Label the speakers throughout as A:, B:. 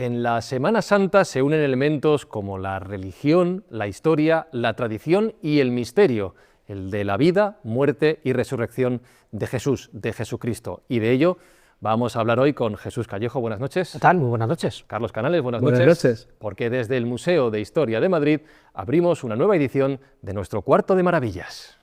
A: En la Semana Santa se unen elementos como la religión, la historia, la tradición y el misterio, el de la vida, muerte y resurrección de Jesús, de Jesucristo. Y de ello vamos a hablar hoy con Jesús Callejo. Buenas noches.
B: ¿Qué tal? Muy buenas noches.
A: Carlos Canales, buenas
C: noches.
A: Buenas noches. Porque desde el Museo de Historia de Madrid abrimos una nueva edición de nuestro Cuarto de Maravillas.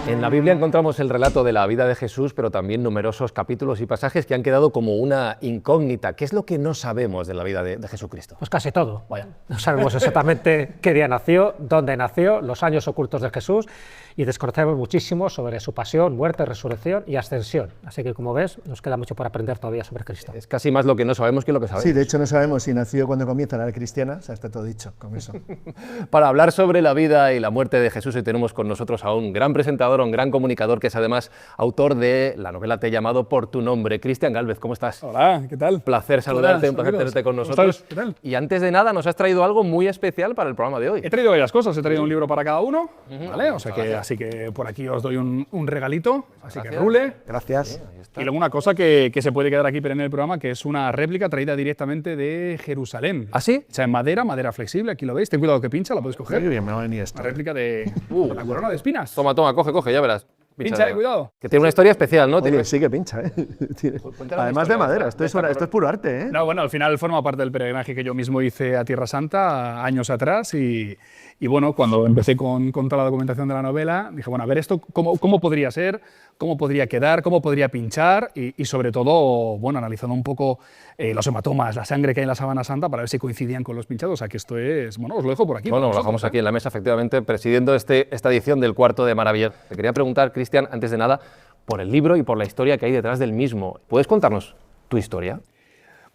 A: En la Biblia encontramos el relato de la vida de Jesús, pero también numerosos capítulos y pasajes que han quedado como una incógnita. ¿Qué es lo que no sabemos de la vida de Jesucristo?
B: Pues casi todo. Vaya. No sabemos exactamente qué día nació, dónde nació, los años ocultos de Jesús, y desconocemos muchísimo sobre su pasión, muerte, resurrección y ascensión. Así que, como ves, nos queda mucho por aprender todavía sobre Cristo.
A: Es casi más lo que no sabemos que lo que sabemos.
C: Sí, de hecho no sabemos si nació cuando comienza la era cristiana, o sea, está todo dicho con eso.
A: Para hablar sobre la vida y la muerte de Jesús, hoy tenemos con nosotros a un gran presentador, un gran comunicador, que es además autor de la novela Te he llamado por tu nombre. Cristian Gálvez, ¿cómo estás?
D: Hola, ¿qué tal?
A: Placer saludarte, un placer tenerte con nosotros.
D: ¿Qué tal?
A: Y antes de nada, nos has traído algo muy especial para el programa de hoy.
D: He traído varias cosas, he traído un libro para cada uno, ¿vale? O sea que, así que por aquí os doy un regalito, así que rule.
C: Gracias.
D: Y luego una cosa que se puede quedar aquí en el programa, que es una réplica traída directamente de Jerusalén.
A: ¿Ah, sí?
D: Hecha en madera flexible, aquí lo veis, ten cuidado que pincha, la podéis coger.
C: Muy bien, me va a venir esto.
D: Una réplica de la corona de espinas.
A: Toma, coge, ya verás.
D: Pincha, cuidado.
A: Que tiene una historia especial, ¿no?
C: Oye, sí que pincha, ¿eh? Además de madera, esto es puro arte, ¿eh?
D: No, bueno, al final forma parte del peregrinaje que yo mismo hice a Tierra Santa años atrás y bueno, cuando empecé con toda la documentación de la novela, dije, bueno, a ver esto, ¿cómo podría ser? ¿Cómo podría quedar? ¿Cómo podría pinchar? Y sobre todo, bueno, analizando un poco los hematomas, la sangre que hay en la Sábana Santa para ver si coincidían con los pinchados. O sea, que esto es, bueno, os lo dejo por aquí.
A: Bueno, lo dejamos aquí en la mesa, efectivamente, presidiendo esta edición del Cuarto de Maravillas. Te quería preguntar, Cristian, antes de nada, por el libro y por la historia que hay detrás del mismo. ¿Puedes contarnos tu historia?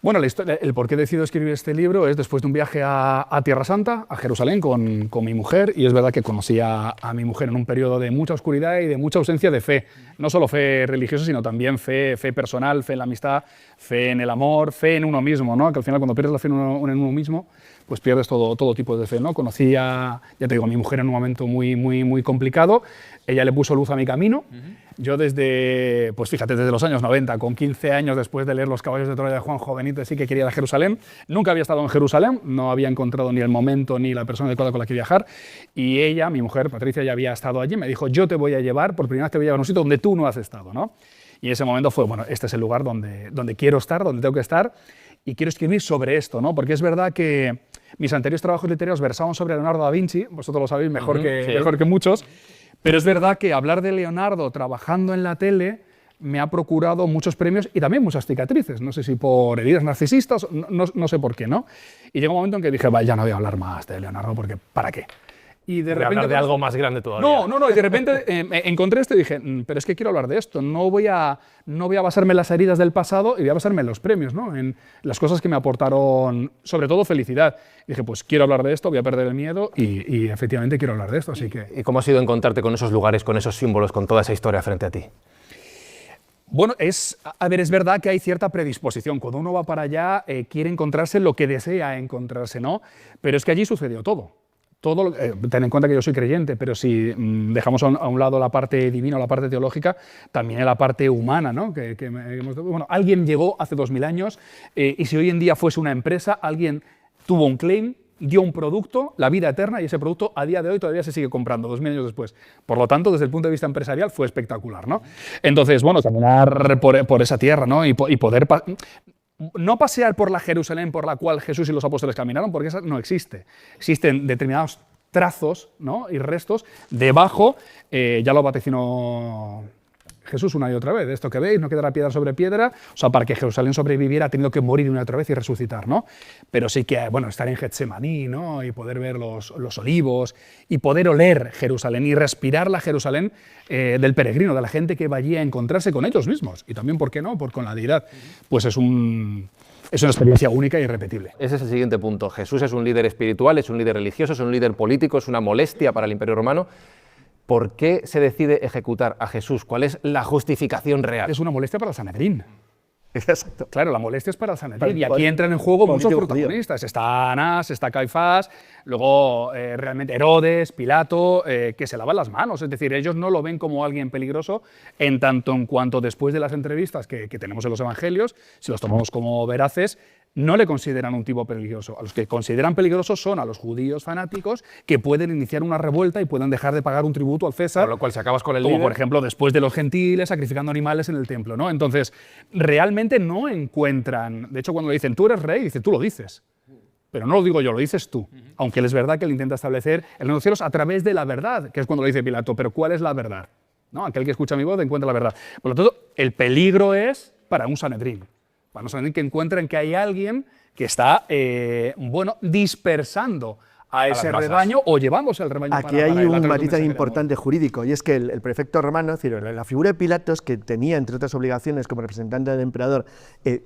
D: Bueno, el por qué decido escribir este libro es después de un viaje a Tierra Santa, a Jerusalén, con mi mujer, y es verdad que conocí a mi mujer en un periodo de mucha oscuridad y de mucha ausencia de fe. No solo fe religiosa, sino también fe personal, fe en la amistad, fe en el amor, fe en uno mismo, ¿no? Que al final cuando pierdes la fe en uno mismo, pues pierdes todo tipo de fe, ¿no? Conocí ya te digo, a mi mujer en un momento muy complicado. Ella le puso luz a mi camino. Yo desde, pues fíjate, desde los años 90, con 15 años después de leer Los caballos de Troya de Juan Jovenito, sí que quería ir a Jerusalén. Nunca había estado en Jerusalén, no había encontrado ni el momento ni la persona adecuada con la que viajar. Y ella, mi mujer, Patricia, ya había estado allí. Me dijo, yo te voy a llevar, por primera vez te voy a llevar a un sitio donde tú no has estado, ¿no? Y en ese momento fue, bueno, este es el lugar donde quiero estar, donde tengo que estar, y quiero escribir sobre esto, ¿no? Porque es verdad que mis anteriores trabajos literarios versaban sobre Leonardo da Vinci, vosotros lo sabéis mejor que muchos, pero es verdad que hablar de Leonardo trabajando en la tele me ha procurado muchos premios y también muchas cicatrices, no sé si por heridas narcisistas, no sé por qué, ¿no? Y llegó un momento en que dije, vaya, ya no voy a hablar más de Leonardo, porque ¿para qué? Y de repente,
A: hablar de algo más grande todavía.
D: No, y de repente encontré esto y dije, pero es que quiero hablar de esto, no voy a basarme en las heridas del pasado y voy a basarme en los premios, ¿no? En las cosas que me aportaron, sobre todo felicidad. Y dije, pues quiero hablar de esto, voy a perder el miedo y efectivamente quiero hablar de esto, así que...
A: ¿Y cómo ha sido encontrarte con esos lugares, con esos símbolos, con toda esa historia frente a ti?
D: Bueno, es verdad que hay cierta predisposición. Cuando uno va para allá, quiere encontrarse lo que desea encontrarse, ¿no? Pero es que allí sucedió todo. Ten en cuenta que yo soy creyente, pero si dejamos a un lado la parte divina o la parte teológica, también hay la parte humana, ¿no? Bueno, alguien llegó hace 2000 años y si hoy en día fuese una empresa, alguien tuvo un claim, dio un producto, la vida eterna, y ese producto a día de hoy todavía se sigue comprando, 2000 años después. Por lo tanto, desde el punto de vista empresarial fue espectacular, ¿no? Entonces, bueno, caminar por esa tierra, ¿no? Y poder... No pasear por la Jerusalén por la cual Jesús y los apóstoles caminaron, porque esa no existe. Existen determinados trazos, ¿no? Y restos debajo, ya lo vaticinó Jesús una y otra vez. Esto que veis, no quedará piedra sobre piedra. O sea, para que Jerusalén sobreviviera ha tenido que morir una y otra vez y resucitar, ¿no? Pero sí que, bueno, estar en Getsemaní, ¿no? Y poder ver los olivos y poder oler Jerusalén y respirar la Jerusalén del peregrino, de la gente que va allí a encontrarse con ellos mismos. Y también, ¿por qué no?, con la deidad. Pues es una experiencia única e irrepetible.
A: Ese es el siguiente punto. Jesús es un líder espiritual, es un líder religioso, es un líder político, es una molestia para el Imperio Romano. ¿Por qué se decide ejecutar a Jesús? ¿Cuál es la justificación real?
D: Es una molestia para el Sanedrín.
C: Exacto.
D: Claro, la molestia es para el Sanedrín.
C: Para-
D: Y aquí entran en juego muchos
C: político judío.
D: protagonistas. Está Anás, está Caifás, luego realmente Herodes, Pilato, que se lavan las manos. Es decir, ellos no lo ven como alguien peligroso en tanto en cuanto después de las entrevistas que tenemos en los evangelios, si los tomamos como veraces, no le consideran un tipo peligroso. A los que consideran peligrosos son a los judíos fanáticos que pueden iniciar una revuelta y pueden dejar de pagar un tributo al César.
A: Con lo cual, si acabas con el
D: Como
A: líder,
D: por ejemplo después de los gentiles sacrificando animales en el templo, ¿no? Entonces, realmente no encuentran, de hecho cuando le dicen tú eres rey, dice tú lo dices, pero no lo digo yo, lo dices tú, aunque él es verdad que él intenta establecer el reino de los cielos a través de la verdad, que es cuando le dice Pilato, pero ¿cuál es la verdad? ¿No? Aquel que escucha mi voz encuentra la verdad. Por lo tanto, el peligro es para un Sanedrín, que encuentren que hay alguien que está bueno, dispersando a ese
A: masas.
D: rebaño o llevándose al rebaño.
C: Aquí
D: para
C: hay
D: él, a través
C: un
D: de
C: matiz
D: mensaje de amor.
C: importante jurídico, y es que el prefecto romano, es decir, la figura de Pilatos, que tenía, entre otras obligaciones como representante del emperador,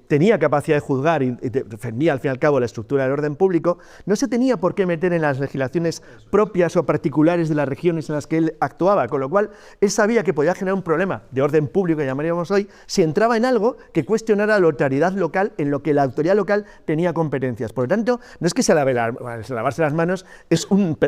C: tenía capacidad de juzgar y defendía al fin y al cabo la estructura del orden público, no se tenía por qué meter en las legislaciones propias o particulares de las regiones en las que él actuaba, con lo cual él sabía que podía generar un problema de orden público, que llamaríamos hoy, si entraba en algo que cuestionara la autoridad local en lo que la autoridad local tenía competencias. Por lo tanto, no es que se lavarse las manos,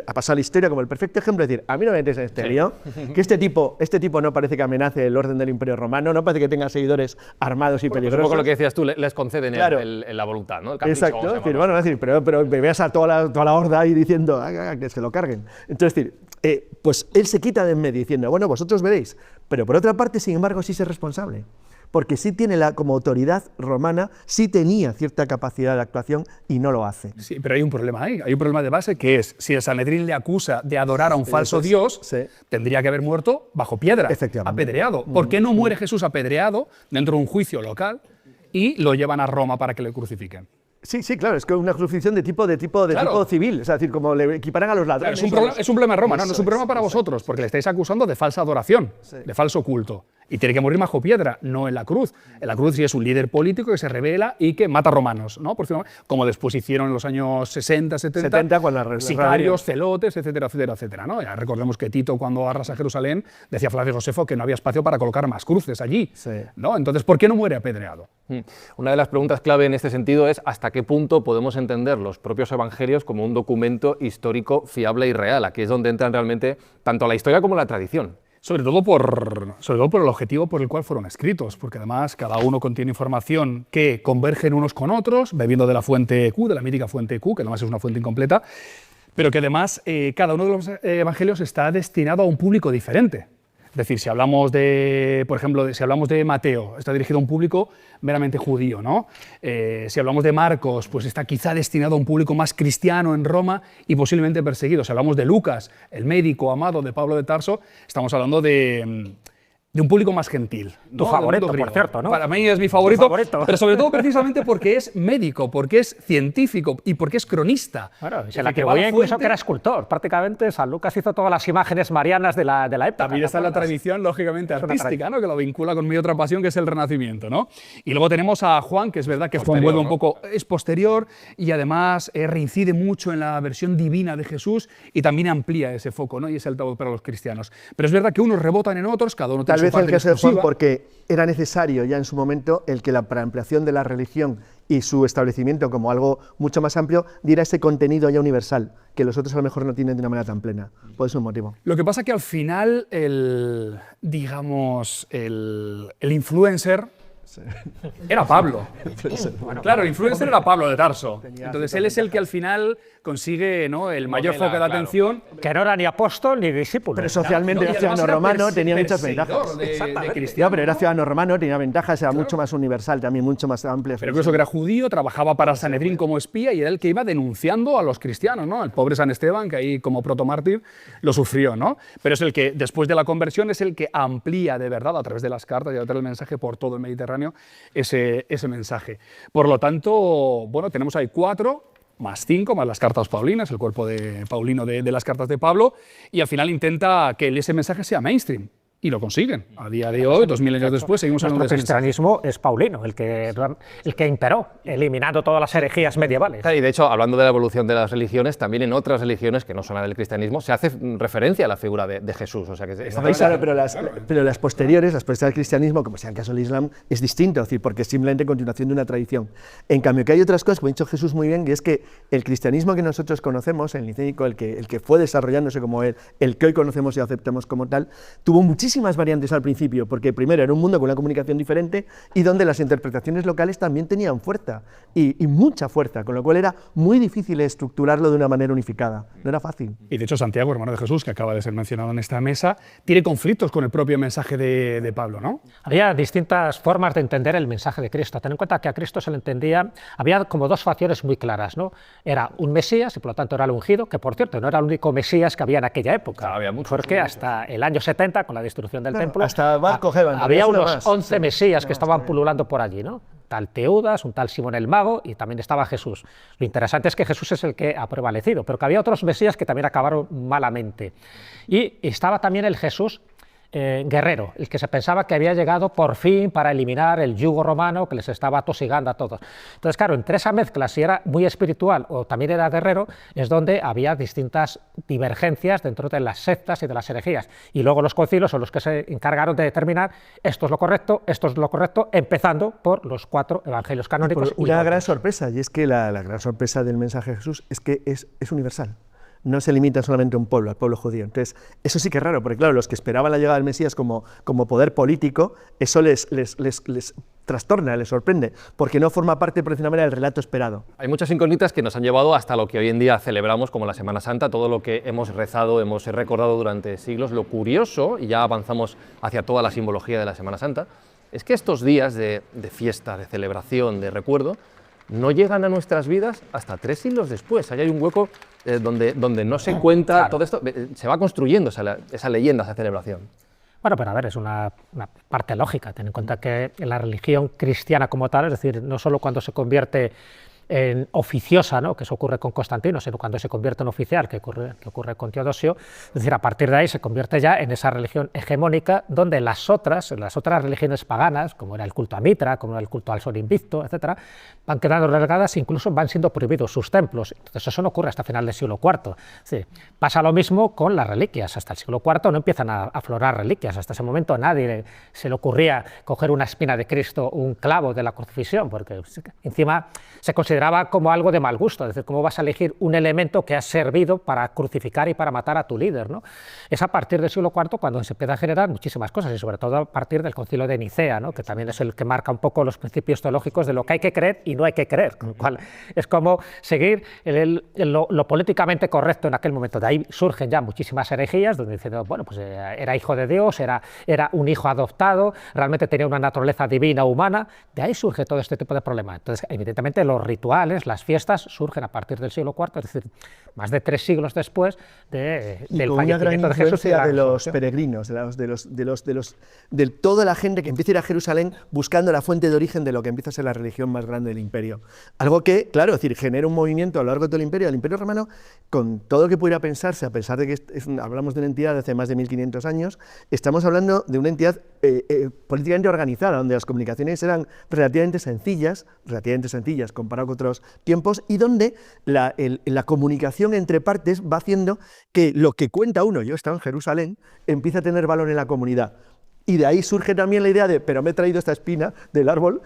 C: ha pasado la historia como el perfecto ejemplo de decir, a mí no me metes en este lío, que este tipo no parece que amenace el orden del Imperio Romano, no parece que tenga seguidores armados y
A: pues un
C: peligrosos.
A: poco lo que decías tú, les conceden
C: Claro.
A: la voluntad, ¿no? El capricho,
C: Exacto,
A: vamos a
C: es decir,
A: llamarlo.
C: bueno, es decir, pero me veas a toda la horda ahí diciendo que se lo carguen. Entonces, es decir, pues él se quita de en medio diciendo, bueno, vosotros veréis, pero por otra parte, sin embargo, sí es responsable. Porque sí tiene como autoridad romana, sí tenía cierta capacidad de actuación y no lo hace.
D: Sí, pero hay un problema ahí, hay un problema de base que es, si el Sanedrín le acusa de adorar a un falso dios,
C: sí.
D: tendría que haber muerto bajo piedra,
C: Efectivamente.
D: apedreado. ¿Por qué no muere Jesús apedreado dentro de un juicio local y lo llevan a Roma para que le crucifiquen?
C: Sí, sí, claro, es que una crucifixión de tipo
D: Claro.
C: civil, es decir, como le equiparan a los
D: Claro,
C: ladrones.
D: es un problema en Roma, no
C: Eso
D: es un problema
C: es,
D: para
C: eso
D: vosotros, porque le estáis acusando de falsa adoración, de falso culto. Y tiene que morir bajo piedra, no en la cruz. En la cruz sí es un líder político que se rebela y que mata romanos, ¿no? Como después hicieron en los años 60, 70,
C: con la
D: sicarios, celotes, etcétera, etcétera, etcétera, ¿no? Ya recordemos que Tito, cuando arrasa Jerusalén, decía Flavio Josefo que no había espacio para colocar más cruces allí,
C: Sí.
D: ¿no? Entonces, ¿por qué no muere apedreado?
A: Una de las preguntas clave en este sentido es hasta qué punto podemos entender los propios evangelios como un documento histórico fiable y real. Aquí es donde entran realmente tanto la historia como la tradición.
D: Sobre todo por el objetivo por el cual fueron escritos, porque además cada uno contiene información que convergen unos con otros, bebiendo de la fuente Q, de la mítica fuente Q, que además es una fuente incompleta, pero que además cada uno de los evangelios está destinado a un público diferente. Es decir, si hablamos de, por ejemplo, si hablamos de Mateo, está dirigido a un público meramente judío, ¿no? Si hablamos de Marcos, pues está quizá destinado a un público más cristiano en Roma y posiblemente perseguido. Si hablamos de Lucas, el médico amado de Pablo de Tarso, estamos hablando de un público más gentil.
B: Tu
D: ¿no?
B: favorito,
D: Del mundo
B: por
D: griego.
B: cierto, ¿no?
D: Para mí es mi favorito,
B: Tu favorito.
D: pero sobre todo precisamente porque es médico, porque es científico y porque es cronista.
B: Bueno,
D: Es
B: se la
D: decir, que va a
B: atribuía incluso
D: fuente.
B: que era escultor. Prácticamente San Lucas hizo todas las imágenes marianas de la época.
D: También está la tradición, lógicamente, artística, ¿no? Que lo vincula con mi otra pasión, que es el Renacimiento, ¿no? Y luego tenemos a Juan, que es verdad que Juan vuelve un poco, es posterior y además reincide mucho en la versión divina de Jesús y también amplía ese foco, ¿no? Y es el altavoz para los cristianos. Pero es verdad que unos rebotan en otros, cada uno tiene
C: Tal
D: su
C: vez el
D: parte
C: caso de Juan,
D: exclusiva.
C: porque era necesario ya en su momento el que para ampliación de la religión y su establecimiento como algo mucho más amplio diera ese contenido ya universal, que los otros a lo mejor no tienen de una manera tan plena. Puede ser un motivo.
D: Lo que pasa que al final digamos, el influencer era Pablo. Claro, el influencer era Pablo de Tarso. Entonces él es el que al final consigue, ¿no? el mayor
A: Modela,
D: foco de
A: claro.
D: atención.
B: Que no era ni apóstol ni discípulo.
C: Pero socialmente
D: No, y
C: era
D: además
C: ciudadano
D: era
C: romano, tenía muchas
D: perseguidor
C: ventajas.
D: de cristianos.
C: No, pero era ciudadano romano, tenía ventajas, era mucho más universal, también mucho más amplio.
D: Pero incluso que era judío, trabajaba para Sanedrín como espía y era el que iba denunciando a los cristianos, ¿no? El pobre San Esteban, que ahí como protomártir lo sufrió, ¿no? Pero es el que, después de la conversión, es el que amplía de verdad, a través de las cartas y a través del mensaje por todo el Mediterráneo, ese mensaje. Por lo tanto, bueno, tenemos ahí 4 más 5, más las cartas paulinas, el cuerpo paulino de las cartas de Pablo, y al final intenta que ese mensaje sea mainstream. y lo consiguen. A día de hoy, 2000 años después, seguimos hablando de
B: Nuestro
D: ese mensaje.
B: cristianismo es paulino, el que imperó, eliminando todas las herejías medievales.
A: Y de hecho, hablando de la evolución de las religiones, también en otras religiones que no son la del cristianismo, se hace referencia a la figura de Jesús. O sea, que
C: Claro, pero las posteriores al cristianismo, como sea el caso del Islam, es distinto, es decir, porque es simplemente continuación de una tradición. En cambio, que hay otras cosas, como ha dicho Jesús muy bien, y es que el cristianismo que nosotros conocemos, el nicénico, el que fue desarrollándose como el que hoy conocemos y aceptamos como tal, tuvo muchísimas variantes al principio, porque primero era un mundo con una comunicación diferente y donde las interpretaciones locales también tenían fuerza, y mucha fuerza, con lo cual era muy difícil estructurarlo de una manera unificada, no era fácil.
D: Y de hecho, Santiago, hermano de Jesús, que acaba de ser mencionado en esta mesa, tiene conflictos con el propio mensaje de Pablo, ¿no?
B: Había distintas formas de entender el mensaje de Cristo. Ten en cuenta que a Cristo se le entendía, había como dos facciones muy claras, ¿no? Era un Mesías y por lo tanto era el ungido, que por cierto no era el único Mesías que había en aquella época.
A: Claro, había muchos,
B: porque hasta el año 70, con la destrucción del templo,
C: hasta Bar Kokhba,
B: había
C: uno
B: unos
C: más.
B: 11 Mesías que estaban pululando por allí, ¿no? Tal Teudas, un tal Simón el Mago y también estaba Jesús. Lo interesante es que Jesús es el que ha prevalecido, pero que había otros Mesías que también acabaron malamente. Y estaba también el Jesús guerrero, el que se pensaba que había llegado por fin para eliminar el yugo romano que les estaba atosigando a todos. Entonces, claro, entre esa mezcla, si era muy espiritual o también era guerrero, es donde había distintas divergencias dentro de las sectas y de las herejías. Y luego los concilios son los que se encargaron de determinar esto es lo correcto, empezando por los 4 evangelios canónicos.
C: Y una gran sorpresa, y es que la gran sorpresa del mensaje de Jesús es que es universal. No se limita solamente a un pueblo, al pueblo judío. Entonces, eso sí que es raro, porque claro, los que esperaban la llegada del Mesías como poder político, eso les trastorna, les sorprende, porque no forma parte, por decir una manera, del relato esperado.
A: Hay muchas incógnitas que nos han llevado hasta lo que hoy en día celebramos como la Semana Santa, todo lo que hemos rezado, hemos recordado durante siglos. Lo curioso, y ya avanzamos hacia toda la simbología de la Semana Santa, es que estos días de fiesta, de celebración, de recuerdo, no llegan a nuestras vidas hasta 3 siglos después. Ahí hay un hueco donde no se cuenta todo esto, se va construyendo esa leyenda, esa celebración.
B: Bueno, pero a ver, es una parte lógica. Ten en cuenta que la religión cristiana como tal, es decir, no solo cuando se convierte en oficiosa, ¿no?, que eso ocurre con Constantino, sino cuando se convierte en oficial, que ocurre con Teodosio, es decir, a partir de ahí se convierte ya en esa religión hegemónica donde las otras religiones paganas, como era el culto a Mitra, como era el culto al Sol Invicto, etcétera, van quedando relegadas e incluso van siendo prohibidos sus templos. Entonces eso no ocurre hasta final del siglo IV. Sí, pasa lo mismo con las reliquias. Hasta el siglo IV no empiezan a aflorar reliquias. Hasta ese momento a nadie se le ocurría coger una espina de Cristo, un clavo de la crucifixión, porque encima se consideraba como algo de mal gusto, es decir, cómo vas a elegir un elemento que ha servido para crucificar y para matar a tu líder, ¿no? Es a partir del siglo IV cuando se empiezan a generar muchísimas cosas, y sobre todo a partir del Concilio de Nicea, ¿no?, que también es el que marca un poco los principios teológicos de lo que hay que creer y no hay que creer, con lo cual es como seguir lo políticamente correcto en aquel momento. De ahí surgen ya muchísimas herejías, donde dicen, bueno, pues era hijo de Dios, era un hijo adoptado, realmente tenía una naturaleza divina humana. De ahí surge todo este tipo de problemas. Entonces, evidentemente, los rituales, las fiestas surgen a partir del siglo IV, es decir, más de 3 siglos después del fallecimiento de Jesús.
C: Y de los peregrinos, de toda la gente que empieza a ir a Jerusalén buscando la fuente de origen de lo que empieza a ser la religión más grande del imperio. Algo que, claro, es decir, genera un movimiento a lo largo de todo el imperio romano, con todo lo que pudiera pensarse, a pesar de que hablamos de una entidad de hace más de 1500 años, estamos hablando de una entidad políticamente organizada, donde las comunicaciones eran relativamente sencillas comparado con otros tiempos, y donde la comunicación entre partes va haciendo que lo que cuenta uno, yo he estado en Jerusalén, empieza a tener valor en la comunidad. Y de ahí surge también la idea de, pero me he traído esta espina del árbol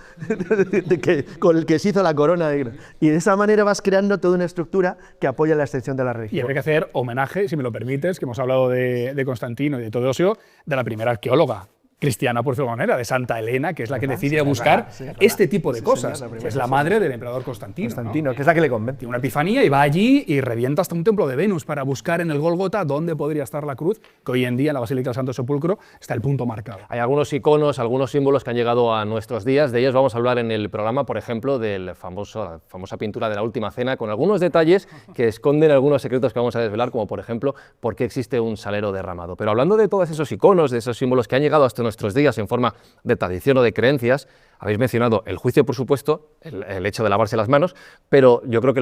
C: con el que se hizo la corona. Y de esa manera vas creando toda una estructura que apoya la extensión de la religión.
D: Y habría que hacer homenaje, si me lo permites, que hemos hablado de Constantino y de Teodosio, de la primera arqueóloga cristiana, por decirlo de alguna manera, de Santa Elena, que es la que decide buscar este tipo de cosas. Es la madre del emperador Constantino, ¿no?
C: Que es la que le convence.
D: Tiene una epifanía y va allí y revienta hasta un templo de Venus para buscar en el Gólgota dónde podría estar la cruz, que hoy en día en la Basílica del Santo Sepulcro está el punto marcado.
A: Hay algunos iconos, algunos símbolos que han llegado a nuestros días. De ellos vamos a hablar en el programa, por ejemplo, de la famosa pintura de la Última Cena, con algunos detalles que esconden algunos secretos que vamos a desvelar, como por ejemplo, por qué existe un salero derramado. Pero hablando de todos esos iconos, de esos símbolos que han llegado hasta nuestros días en forma de tradición o de creencias. Habéis mencionado el juicio, por supuesto, el hecho de lavarse las manos, pero yo creo que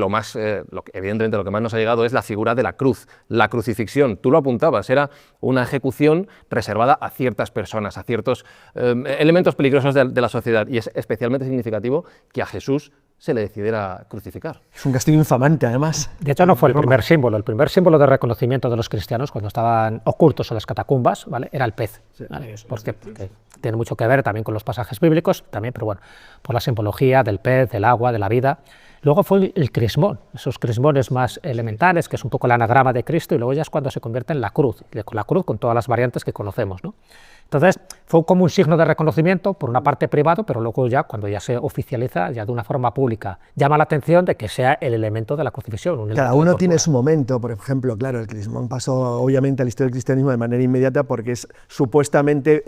A: evidentemente lo que más nos ha llegado es la figura de la cruz, la crucifixión. Tú lo apuntabas, era una ejecución reservada a ciertas personas, a ciertos elementos peligrosos de la sociedad, y es especialmente significativo que a Jesús se le decidiera crucificar.
C: Es un castigo infamante, además.
B: De hecho, no fue el primer símbolo. El primer símbolo de reconocimiento de los cristianos, cuando estaban ocultos en las catacumbas, ¿vale?, era el pez. ¿Vale? Porque tiene mucho que ver también con los pasajes bíblicos, también, pero bueno, por la simbología del pez, del agua, de la vida. Luego fue el crismón, esos crismones más elementales, que es un poco el anagrama de Cristo, y luego ya es cuando se convierte en la cruz con todas las variantes que conocemos, ¿no? Entonces, fue como un signo de reconocimiento, por una parte privado, pero luego ya, cuando ya se oficializa, ya de una forma pública, llama la atención de que sea el elemento de la crucifixión.
C: Cada uno tiene su momento. Por ejemplo, claro, el crismón pasó obviamente a la historia del cristianismo de manera inmediata porque es supuestamente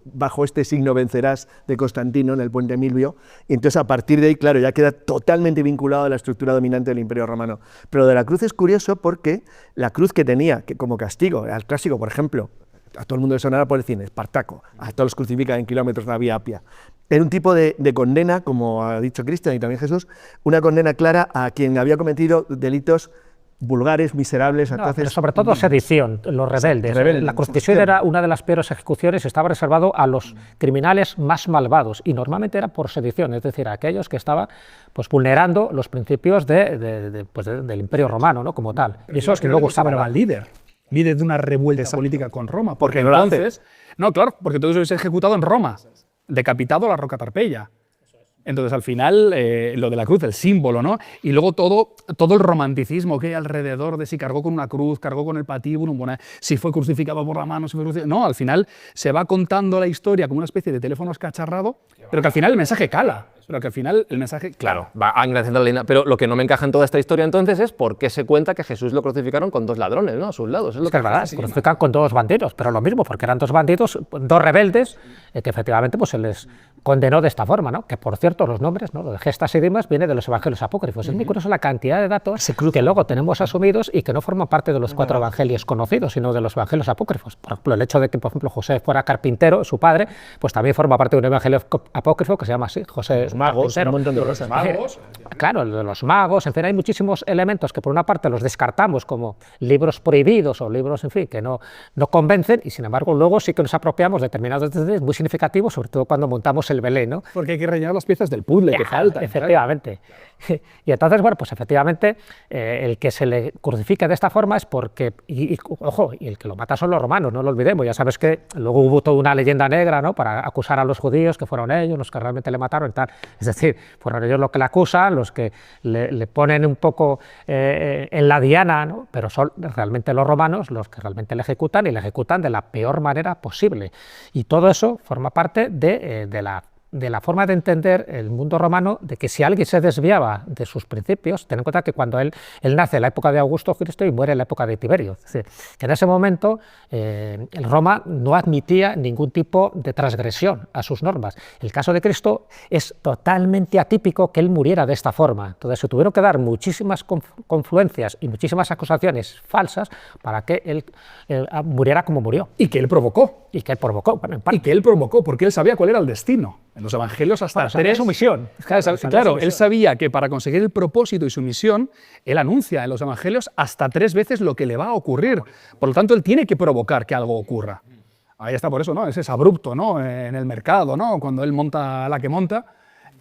C: bajo este signo vencerás de Constantino en el puente Milvio, y entonces a partir de ahí, claro, ya queda totalmente vinculado a la estructura dominante del Imperio Romano. Pero de la cruz es curioso porque la cruz que tenía que como castigo, al clásico, por ejemplo, a todo el mundo le sonará por el cine, Espartaco, a todos los crucifican en kilómetros de la Vía Apia. Era un tipo de condena, como ha dicho Cristian y también Jesús, una condena clara a quien había cometido delitos vulgares, miserables.
B: No, pero sobre todo sedición, los rebeldes. La crucifixión era una de las peores ejecuciones, estaba reservado a los criminales más malvados, y normalmente era por sedición, es decir, a aquellos que estaban pues, vulnerando los principios del Imperio Romano, ¿no?, como tal.
D: Y eso es que luego estaba el líder de una revuelta política con Roma. Porque
C: no
D: entonces, claro, porque todo eso es ejecutado en Roma, decapitado a la Roca Tarpeya. Entonces, al final, lo de la cruz, el símbolo, ¿no? Y luego todo el romanticismo que hay alrededor de si cargó con una cruz, cargó con el patíbulo, si fue crucificado por la mano, si fue crucificado. No, al final se va contando la historia como una especie de teléfono escacharrado, pero que al final el mensaje cala. Pero que al final el mensaje...
A: Claro, va engrandeciendo la línea. Pero lo que no me encaja en toda esta historia entonces es por qué se cuenta que Jesús lo crucificaron con dos ladrones, ¿no?, a sus lados.
B: Es que es verdad, se crucifican con dos bandidos, pero lo mismo, porque eran dos bandidos, dos rebeldes, que efectivamente pues, se les condenó de esta forma, ¿no? Que por cierto, los nombres, ¿no?, lo de Gestas y Dimas, viene de los evangelios apócrifos. Es muy curioso la cantidad de datos que luego tenemos asumidos y que no forman parte de los cuatro evangelios conocidos, sino de los evangelios apócrifos. Por ejemplo, el hecho de que, por ejemplo, José fuera carpintero, su padre, pues también forma parte de un evangelio apócrifo que se llama así, José Carpintero.
C: Los
D: magos.
B: Claro, de los magos, en fin, hay muchísimos elementos que por una parte los descartamos como libros prohibidos o libros, en fin, que no convencen, y sin embargo luego sí que nos apropiamos de determinados detalles muy significativos, sobre todo cuando montamos el Belén, ¿no?
D: Porque hay que rellenar las piezas del puzzle que faltan.
B: Efectivamente. Y entonces, bueno, pues efectivamente el que se le crucifica de esta forma es porque, ojo, y el que lo mata son los romanos, no lo olvidemos. Ya sabes que luego hubo toda una leyenda negra, ¿no?, para acusar a los judíos, que fueron ellos los que realmente le mataron y tal. Es decir, fueron ellos los que le acusan, los que le ponen un poco en la diana, ¿no?, pero son realmente los romanos los que realmente le ejecutan, y le ejecutan de la peor manera posible. Y todo eso forma parte de la forma de entender el mundo romano, de que si alguien se desviaba de sus principios, ten en cuenta que cuando él nace en la época de Augusto Cristo y muere en la época de Tiberio, es decir, que en ese momento Roma no admitía ningún tipo de transgresión a sus normas. El caso de Cristo es totalmente atípico que él muriera de esta forma. Entonces se tuvieron que dar muchísimas confluencias y muchísimas acusaciones falsas para que él muriera como murió.
D: Y que él provocó.
B: Y que él provocó, bueno, en parte.
D: Y que él provocó, porque él sabía cuál era el destino. En los evangelios hasta
B: tres su misión.
D: Claro, él sabía que para conseguir el propósito y su misión, él anuncia en los evangelios hasta 3 veces lo que le va a ocurrir. Por lo tanto, él tiene que provocar que algo ocurra. Ahí está por eso, ¿no? Ese es abrupto, ¿no?, en el mercado, ¿no?, cuando él monta la que monta.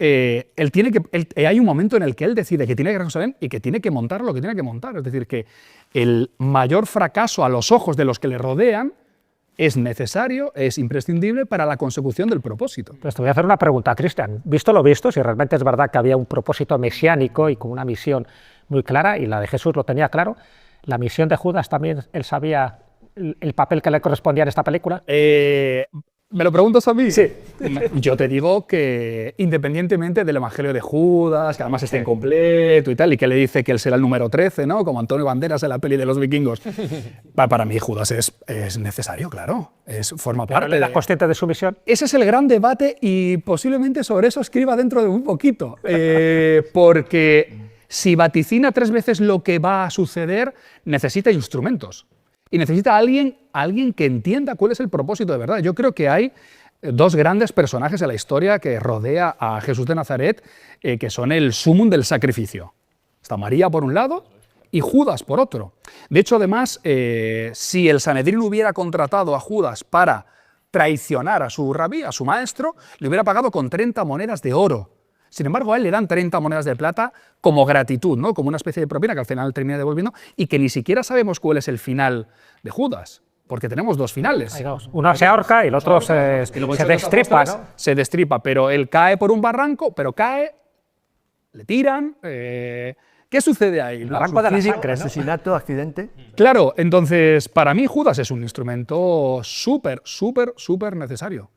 D: Hay un momento en el que él decide que tiene que ir a Jerusalén y que tiene que montar lo que tiene que montar. Es decir, que el mayor fracaso a los ojos de los que le rodean es necesario, es imprescindible para la consecución del propósito.
B: Pues te voy a hacer una pregunta, Cristian. Visto lo visto, si realmente es verdad que había un propósito mesiánico y con una misión muy clara, y la de Jesús lo tenía claro, ¿la misión de Judas también él sabía el papel que le correspondía en esta película?
D: ¿Me lo preguntas a mí?
B: Sí.
D: Yo te digo que independientemente del Evangelio de Judas, que además está incompleto y tal, y que le dice que él será el número 13, ¿no?, como Antonio Banderas en la peli de los vikingos, para mí Judas es necesario, claro, forma parte
B: de la consciente de su misión.
D: Ese es el gran debate y posiblemente sobre eso escriba dentro de un poquito, porque si vaticina 3 veces lo que va a suceder, necesita instrumentos. Y necesita alguien que entienda cuál es el propósito de verdad. Yo creo que hay dos grandes personajes de la historia que rodea a Jesús de Nazaret, que son el sumum del sacrificio. Está María por un lado y Judas por otro. De hecho, además, si el Sanedrín hubiera contratado a Judas para traicionar a su rabí, a su maestro, le hubiera pagado con 30 monedas de oro. Sin embargo, a él le dan 30 monedas de plata como gratitud, ¿no? Como una especie de propina que al final termina devolviendo, y que ni siquiera sabemos cuál es el final de Judas, porque tenemos dos finales.
B: Uno se ahorca y el otro se destripa, ¿no?
D: Se destripa, pero él cae por un barranco, pero cae, le tiran. ¿Qué sucede ahí?
B: Barranco de la sangre, ¿no?
C: Asesinato, accidente.
D: Claro, entonces para mí Judas es un instrumento súper necesario.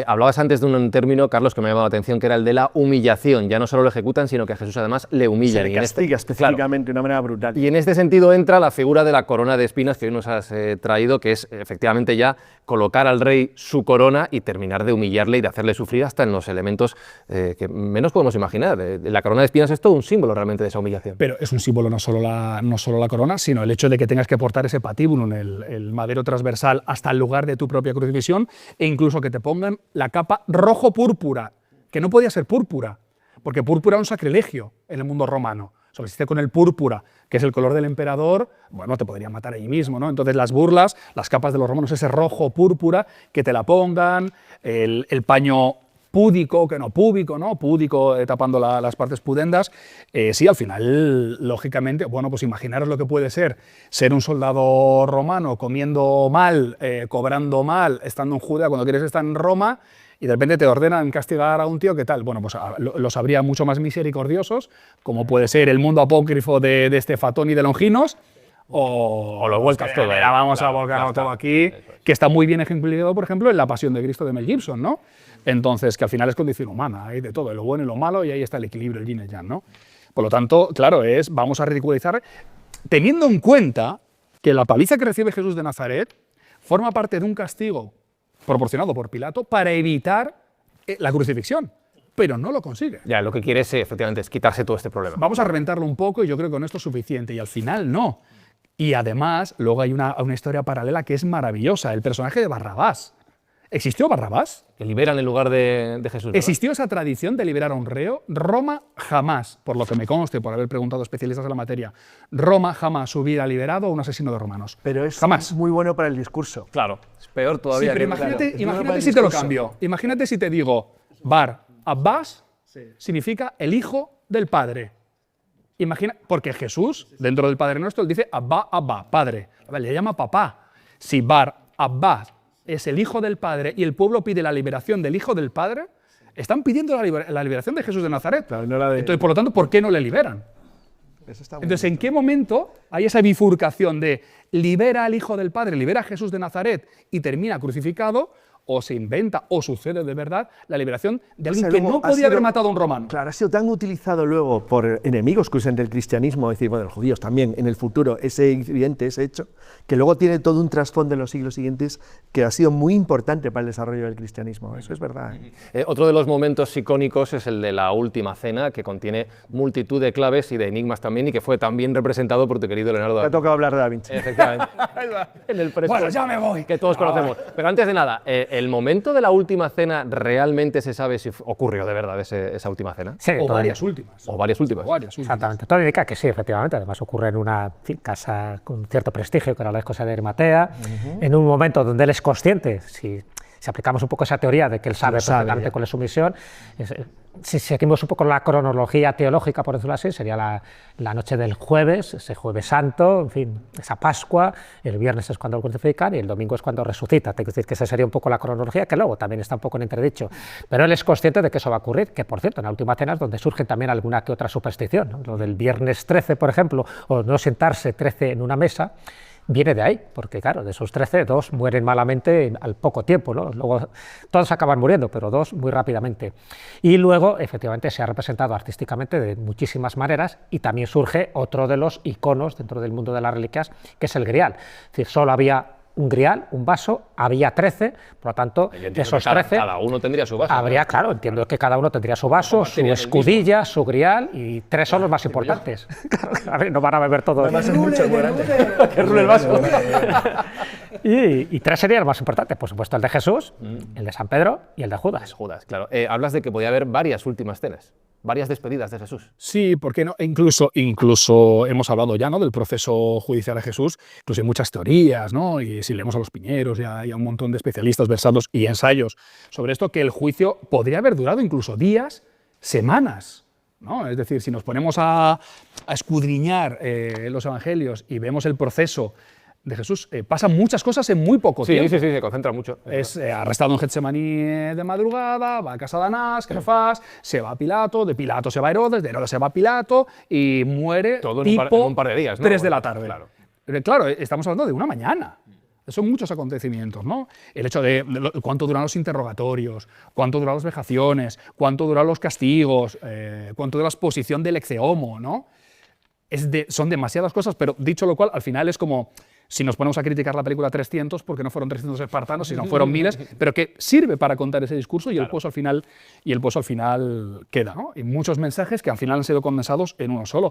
A: Hablabas antes de un término, Carlos, que me ha llamado la atención, que era el de la humillación. Ya no solo lo ejecutan, sino que a Jesús además le humillan.
C: Se le castiga específicamente de una manera brutal.
A: Y en este sentido entra la figura de la corona de espinas que hoy nos has traído, que es efectivamente ya colocar al rey su corona y terminar de humillarle y de hacerle sufrir hasta en los elementos que menos podemos imaginar. La corona de espinas es todo un símbolo realmente de esa humillación.
D: Pero es un símbolo no solo la corona, sino el hecho de que tengas que portar ese patíbulo, el madero transversal, hasta el lugar de tu propia crucifixión, e incluso que te pongan la capa rojo-púrpura, que no podía ser púrpura, porque púrpura era un sacrilegio en el mundo romano. Solo existe con el púrpura, que es el color del emperador, bueno, te podrían matar ahí mismo, ¿no? Entonces las burlas, las capas de los romanos, ese rojo-púrpura, que te la pongan, el paño púdico, que no púbico, ¿no? Púdico tapando las partes pudendas. Sí, al final, lógicamente, bueno, pues imaginaros lo que puede ser un soldado romano comiendo mal, cobrando mal, estando en Judea cuando quieres estar en Roma, y de repente te ordenan castigar a un tío, ¿qué tal? Bueno, pues los habría mucho más misericordiosos, como puede ser el mundo apócrifo de Estefatón y de Longinos, o lo vuelcas todo. Vamos a volcarlo todo aquí, que está muy bien ejemplificado, por ejemplo, en La Pasión de Cristo de Mel Gibson, ¿no? Entonces, que al final es condición humana, hay de todo, lo bueno y lo malo, y ahí está el equilibrio, el yin y el yang, ¿no? Por lo tanto, claro, vamos a ridiculizar, teniendo en cuenta que la paliza que recibe Jesús de Nazaret forma parte de un castigo proporcionado por Pilato para evitar la crucifixión, pero no lo consigue.
A: Ya, lo que quiere es, efectivamente, es quitarse todo este problema.
D: Vamos a reventarlo un poco y yo creo que con esto es suficiente, y al final no. Y además, luego hay una historia paralela que es maravillosa, el personaje de Barrabás. ¿Existió Barrabás?
A: Que liberan en lugar de Jesús, ¿verdad?
D: ¿Existió esa tradición de liberar a un reo? Roma jamás, por lo que me conste, por haber preguntado a especialistas de la materia, Roma jamás hubiera liberado a un asesino de romanos.
C: Pero es
D: jamás.
C: Muy bueno para el discurso.
A: Claro, es peor todavía.
D: Sí, pero imagínate si te lo cambio. Imagínate si te digo, Bar Abbas significa el hijo del padre. Imagina, porque Jesús, dentro del Padre Nuestro, él dice Abba, Abba, padre. Le llama papá. Si Bar Abbas es el hijo del Padre y el pueblo pide la liberación del hijo del Padre, están pidiendo la liberación de Jesús de Nazaret.
C: Claro, no
D: Entonces, por lo tanto, ¿por qué no le liberan? Entonces, ¿en qué momento hay esa bifurcación de libera al hijo del Padre, libera a Jesús de Nazaret y termina crucificado, o se inventa o sucede de verdad la liberación de alguien que no podía haber matado a un romano?
C: Claro, ha sido tan utilizado luego por enemigos que usan del cristianismo, es decir, bueno, los judíos también, en el futuro, ese incidente, ese hecho, que luego tiene todo un trasfondo en los siglos siguientes que ha sido muy importante para el desarrollo del cristianismo. Eso es verdad.
A: Otro de los momentos icónicos es el de la Última Cena, que contiene multitud de claves y de enigmas también, y que fue también representado por tu querido Leonardo da
C: Vinci. Te ha tocado hablar de Da Vinci.
A: Efectivamente. En el
D: Bueno, ya me voy.
A: que todos conocemos. Pero antes de nada, ¿el momento de la Última Cena realmente se sabe si ocurrió de verdad esa Última Cena?
B: Sí,
D: O varias últimas.
A: O varias últimas.
B: Exactamente, todo indica que sí, efectivamente. Además ocurre en una casa con cierto prestigio, que era la esposa de Arimatea, en un momento donde él es consciente, si aplicamos un poco esa teoría de que él sabe perfectamente cuál es su misión, si seguimos un poco la cronología teológica, por decirlo así, sería la noche del jueves, ese jueves santo, en fin, esa Pascua, el viernes es cuando lo crucifican y el domingo es cuando resucita. Tengo que decir que esa sería un poco la cronología, que luego también está un poco en entredicho, pero él es consciente de que eso va a ocurrir, que por cierto, en la Última Cena es donde surge también alguna que otra superstición, ¿no? Lo del viernes 13, por ejemplo, o no sentarse 13 en una mesa, viene de ahí, porque claro, de esos 13, 2 mueren malamente al poco tiempo, ¿no? Luego todos acaban muriendo, pero 2 muy rápidamente. Y luego, efectivamente, se ha representado artísticamente de muchísimas maneras y también surge otro de los iconos dentro del mundo de las reliquias, que es el grial. Es decir, solo había un grial, un vaso, había 13, por lo tanto, de esos 13...
A: Cada uno tendría su vaso.
B: Habría, claro, entiendo que cada uno tendría su vaso, su escudilla, su grial, y 3 son los más importantes. A ver, no van a beber todos.
C: Además es mucho más grande.
A: Que rule el vaso.
B: Y tres serían los más importantes, por supuesto el de Jesús, el de San Pedro y el de Judas.
A: Judas, claro. Hablas de que podía haber varias últimas cenas, varias despedidas de Jesús.
D: Sí, ¿por qué no? Incluso hemos hablado ya, ¿no?, del proceso judicial de Jesús. Incluso hay muchas teorías, ¿no? Y si leemos a los Piñeros, ya hay un montón de especialistas versados y ensayos sobre esto, que el juicio podría haber durado incluso días, semanas, ¿no? Es decir, si nos ponemos a escudriñar los evangelios y vemos el proceso de Jesús, pasan muchas cosas en muy poco tiempo.
A: Sí, se concentra mucho.
D: Es arrestado en Getsemaní de madrugada, va a casa de Anás, Caifás, se va a Pilato, de Pilato se va a Herodes, de Herodes se va a Pilato y muere
A: todo en
D: tipo
A: un par de días, ¿no?
D: 3 de la tarde.
A: Claro.
D: Claro, estamos hablando de una mañana. Son muchos acontecimientos, ¿no? El hecho de cuánto duran los interrogatorios, cuánto duran las vejaciones, cuánto duran los castigos, cuánto dura la exposición del ex homo, ¿no? Son demasiadas cosas, pero dicho lo cual, al final es como si nos ponemos a criticar la película 300, porque no fueron 300 espartanos, sino fueron miles, pero que sirve para contar ese discurso y, claro, el pozo al final queda, ¿no? Y muchos mensajes que al final han sido condensados en uno solo.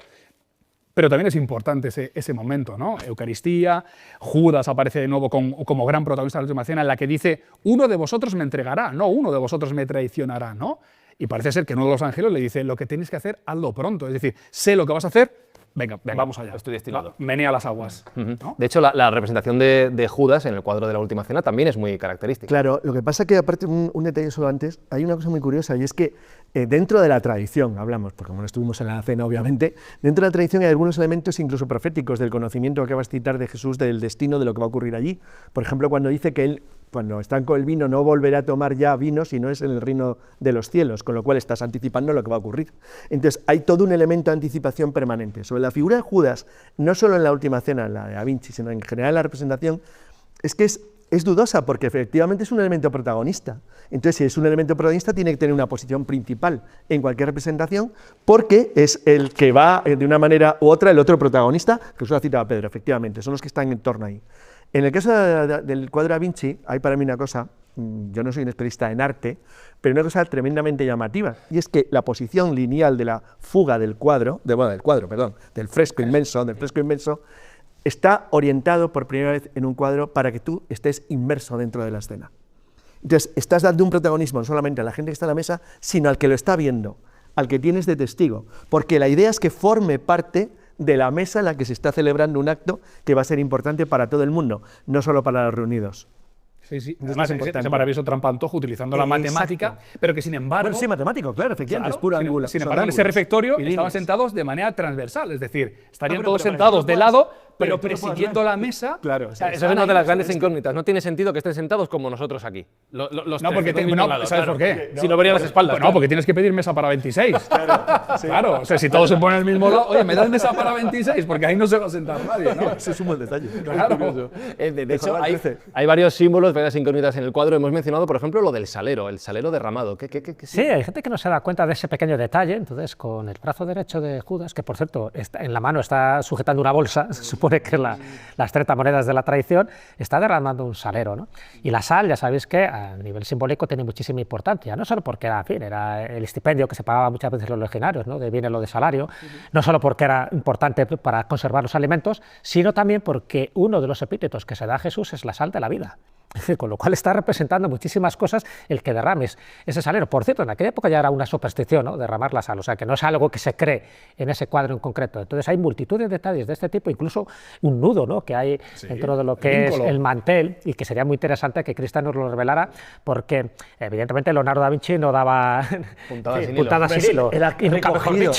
D: Pero también es importante ese momento, ¿no? Eucaristía, Judas aparece de nuevo como gran protagonista de la última cena, en la que dice, uno de vosotros me entregará, no uno de vosotros me traicionará, ¿no? Y parece ser que uno de los ángeles le dice, lo que tenéis que hacer, hazlo pronto. Es decir, sé lo que vas a hacer, venga, vamos allá.
A: Estoy destinado.
D: Menea las aguas. ¿No?
A: De hecho, la representación de Judas en el cuadro de la última cena también es muy característica.
C: Claro, lo que pasa es que, aparte, un detalle solo antes, hay una cosa muy curiosa, y es que dentro de la tradición, hablamos, porque como no estuvimos en la cena, obviamente, dentro de la tradición hay algunos elementos incluso proféticos del conocimiento que vas a citar de Jesús, del destino, de lo que va a ocurrir allí. Por ejemplo, cuando dice que él, cuando está con el vino, no volverá a tomar ya vino, sino es en el reino de los cielos, con lo cual estás anticipando lo que va a ocurrir. Entonces, hay todo un elemento de anticipación permanente. Sobre la figura de Judas, no solo en la última cena, la de Da Vinci, sino en general en la representación, es que es dudosa, porque efectivamente es un elemento protagonista. Entonces, si es un elemento protagonista, tiene que tener una posición principal en cualquier representación, porque es el que va, de una manera u otra, el otro protagonista, que usted ha citado a Pedro, efectivamente, son los que están en torno ahí. En el caso del cuadro de Da Vinci, hay para mí una cosa, yo no soy un especialista en arte, pero una cosa tremendamente llamativa, y es que la posición lineal de la fuga del del fresco inmenso, está orientado por primera vez en un cuadro para que tú estés inmerso dentro de la escena. Entonces, estás dando un protagonismo no solamente a la gente que está en la mesa, sino al que lo está viendo, al que tienes de testigo, porque la idea es que forme parte de la mesa en la que se está celebrando un acto que va a ser importante para todo el mundo, no solo para los reunidos.
D: Sí, sí. Además, ese maravilloso trampantojo utilizando la matemática, pero que sin embargo...
C: Bueno, sí, matemático, claro, efectivamente, es puro ángulo.
D: Sin embargo, en ese refectorio estaban sentados de manera transversal, es decir, estarían todos sentados de lado, pero presidiendo la mesa.
A: Claro, esa es una de las grandes incógnitas. No tiene sentido que estén sentados como nosotros aquí.
D: No, porque ¿sabes por qué?
A: Si no verían las espaldas.
D: No, porque tienes que pedir mesa para 26. Claro, o sea, si todos se ponen al mismo lado, oye, me das mesa para 26, porque ahí no se va a sentar nadie, ¿no?
C: Ese es un buen detalle.
D: Claro.
A: De hecho, hay varios símbolos, varias incógnitas en el cuadro. Hemos mencionado, por ejemplo, lo del salero, el salero derramado.
B: Sí, hay gente que no se da cuenta de ese pequeño detalle. Entonces, con el brazo derecho de Judas, que por cierto, en la mano está sujetando una bolsa, se supone que es las 30 monedas de la tradición, está derramando un salero, ¿no? Y la sal, ya sabéis que a nivel simbólico tiene muchísima importancia, no solo porque era, en fin, era el estipendio que se pagaba muchas veces los legionarios, ¿no? De viene lo de salario, no solo porque era importante para conservar los alimentos, sino también porque uno de los epítetos que se da a Jesús es la sal de la vida. Con lo cual está representando muchísimas cosas el que derrames ese salero. Por cierto, en aquella época ya era una superstición, ¿no? Derramar la sal, o sea que no es algo que se cree en ese cuadro en concreto. Entonces hay multitud de detalles de este tipo, incluso un nudo, ¿no? Que hay dentro de lo que es el mantel, y que sería muy interesante que Cristian nos lo revelara, porque evidentemente Leonardo da Vinci no daba puntadas sin hilo.
C: Él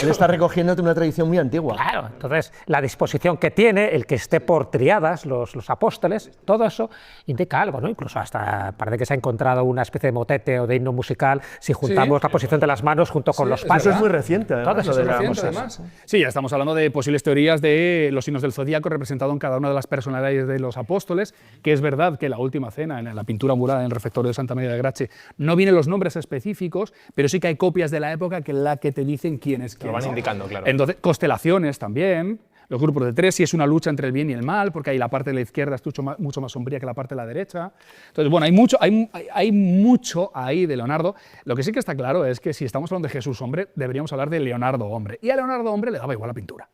C: está recogiendo una tradición muy antigua.
B: Claro, entonces la disposición que tiene, el que esté por triadas los apóstoles, todo eso indica algo, ¿no? Incluso hasta parece que se ha encontrado una especie de motete o de himno musical si juntamos la posición de las manos junto con los palos.
C: Eso es muy reciente,
D: además. Sí, ya estamos hablando de posibles teorías de los signos del zodíaco representado en cada una de las personalidades de los apóstoles, que es verdad que la última cena, en la pintura mural en el refectorio de Santa María de Grace, no vienen los nombres específicos, pero sí que hay copias de la época que te dicen quién es quién.
A: Lo van indicando, claro.
D: Entonces, constelaciones también. Los grupos de 3, si es una lucha entre el bien y el mal, porque ahí la parte de la izquierda es mucho más sombría que la parte de la derecha. Entonces, bueno, hay mucho ahí de Leonardo. Lo que sí que está claro es que si estamos hablando de Jesús hombre, deberíamos hablar de Leonardo hombre. Y a Leonardo hombre le daba igual la pintura.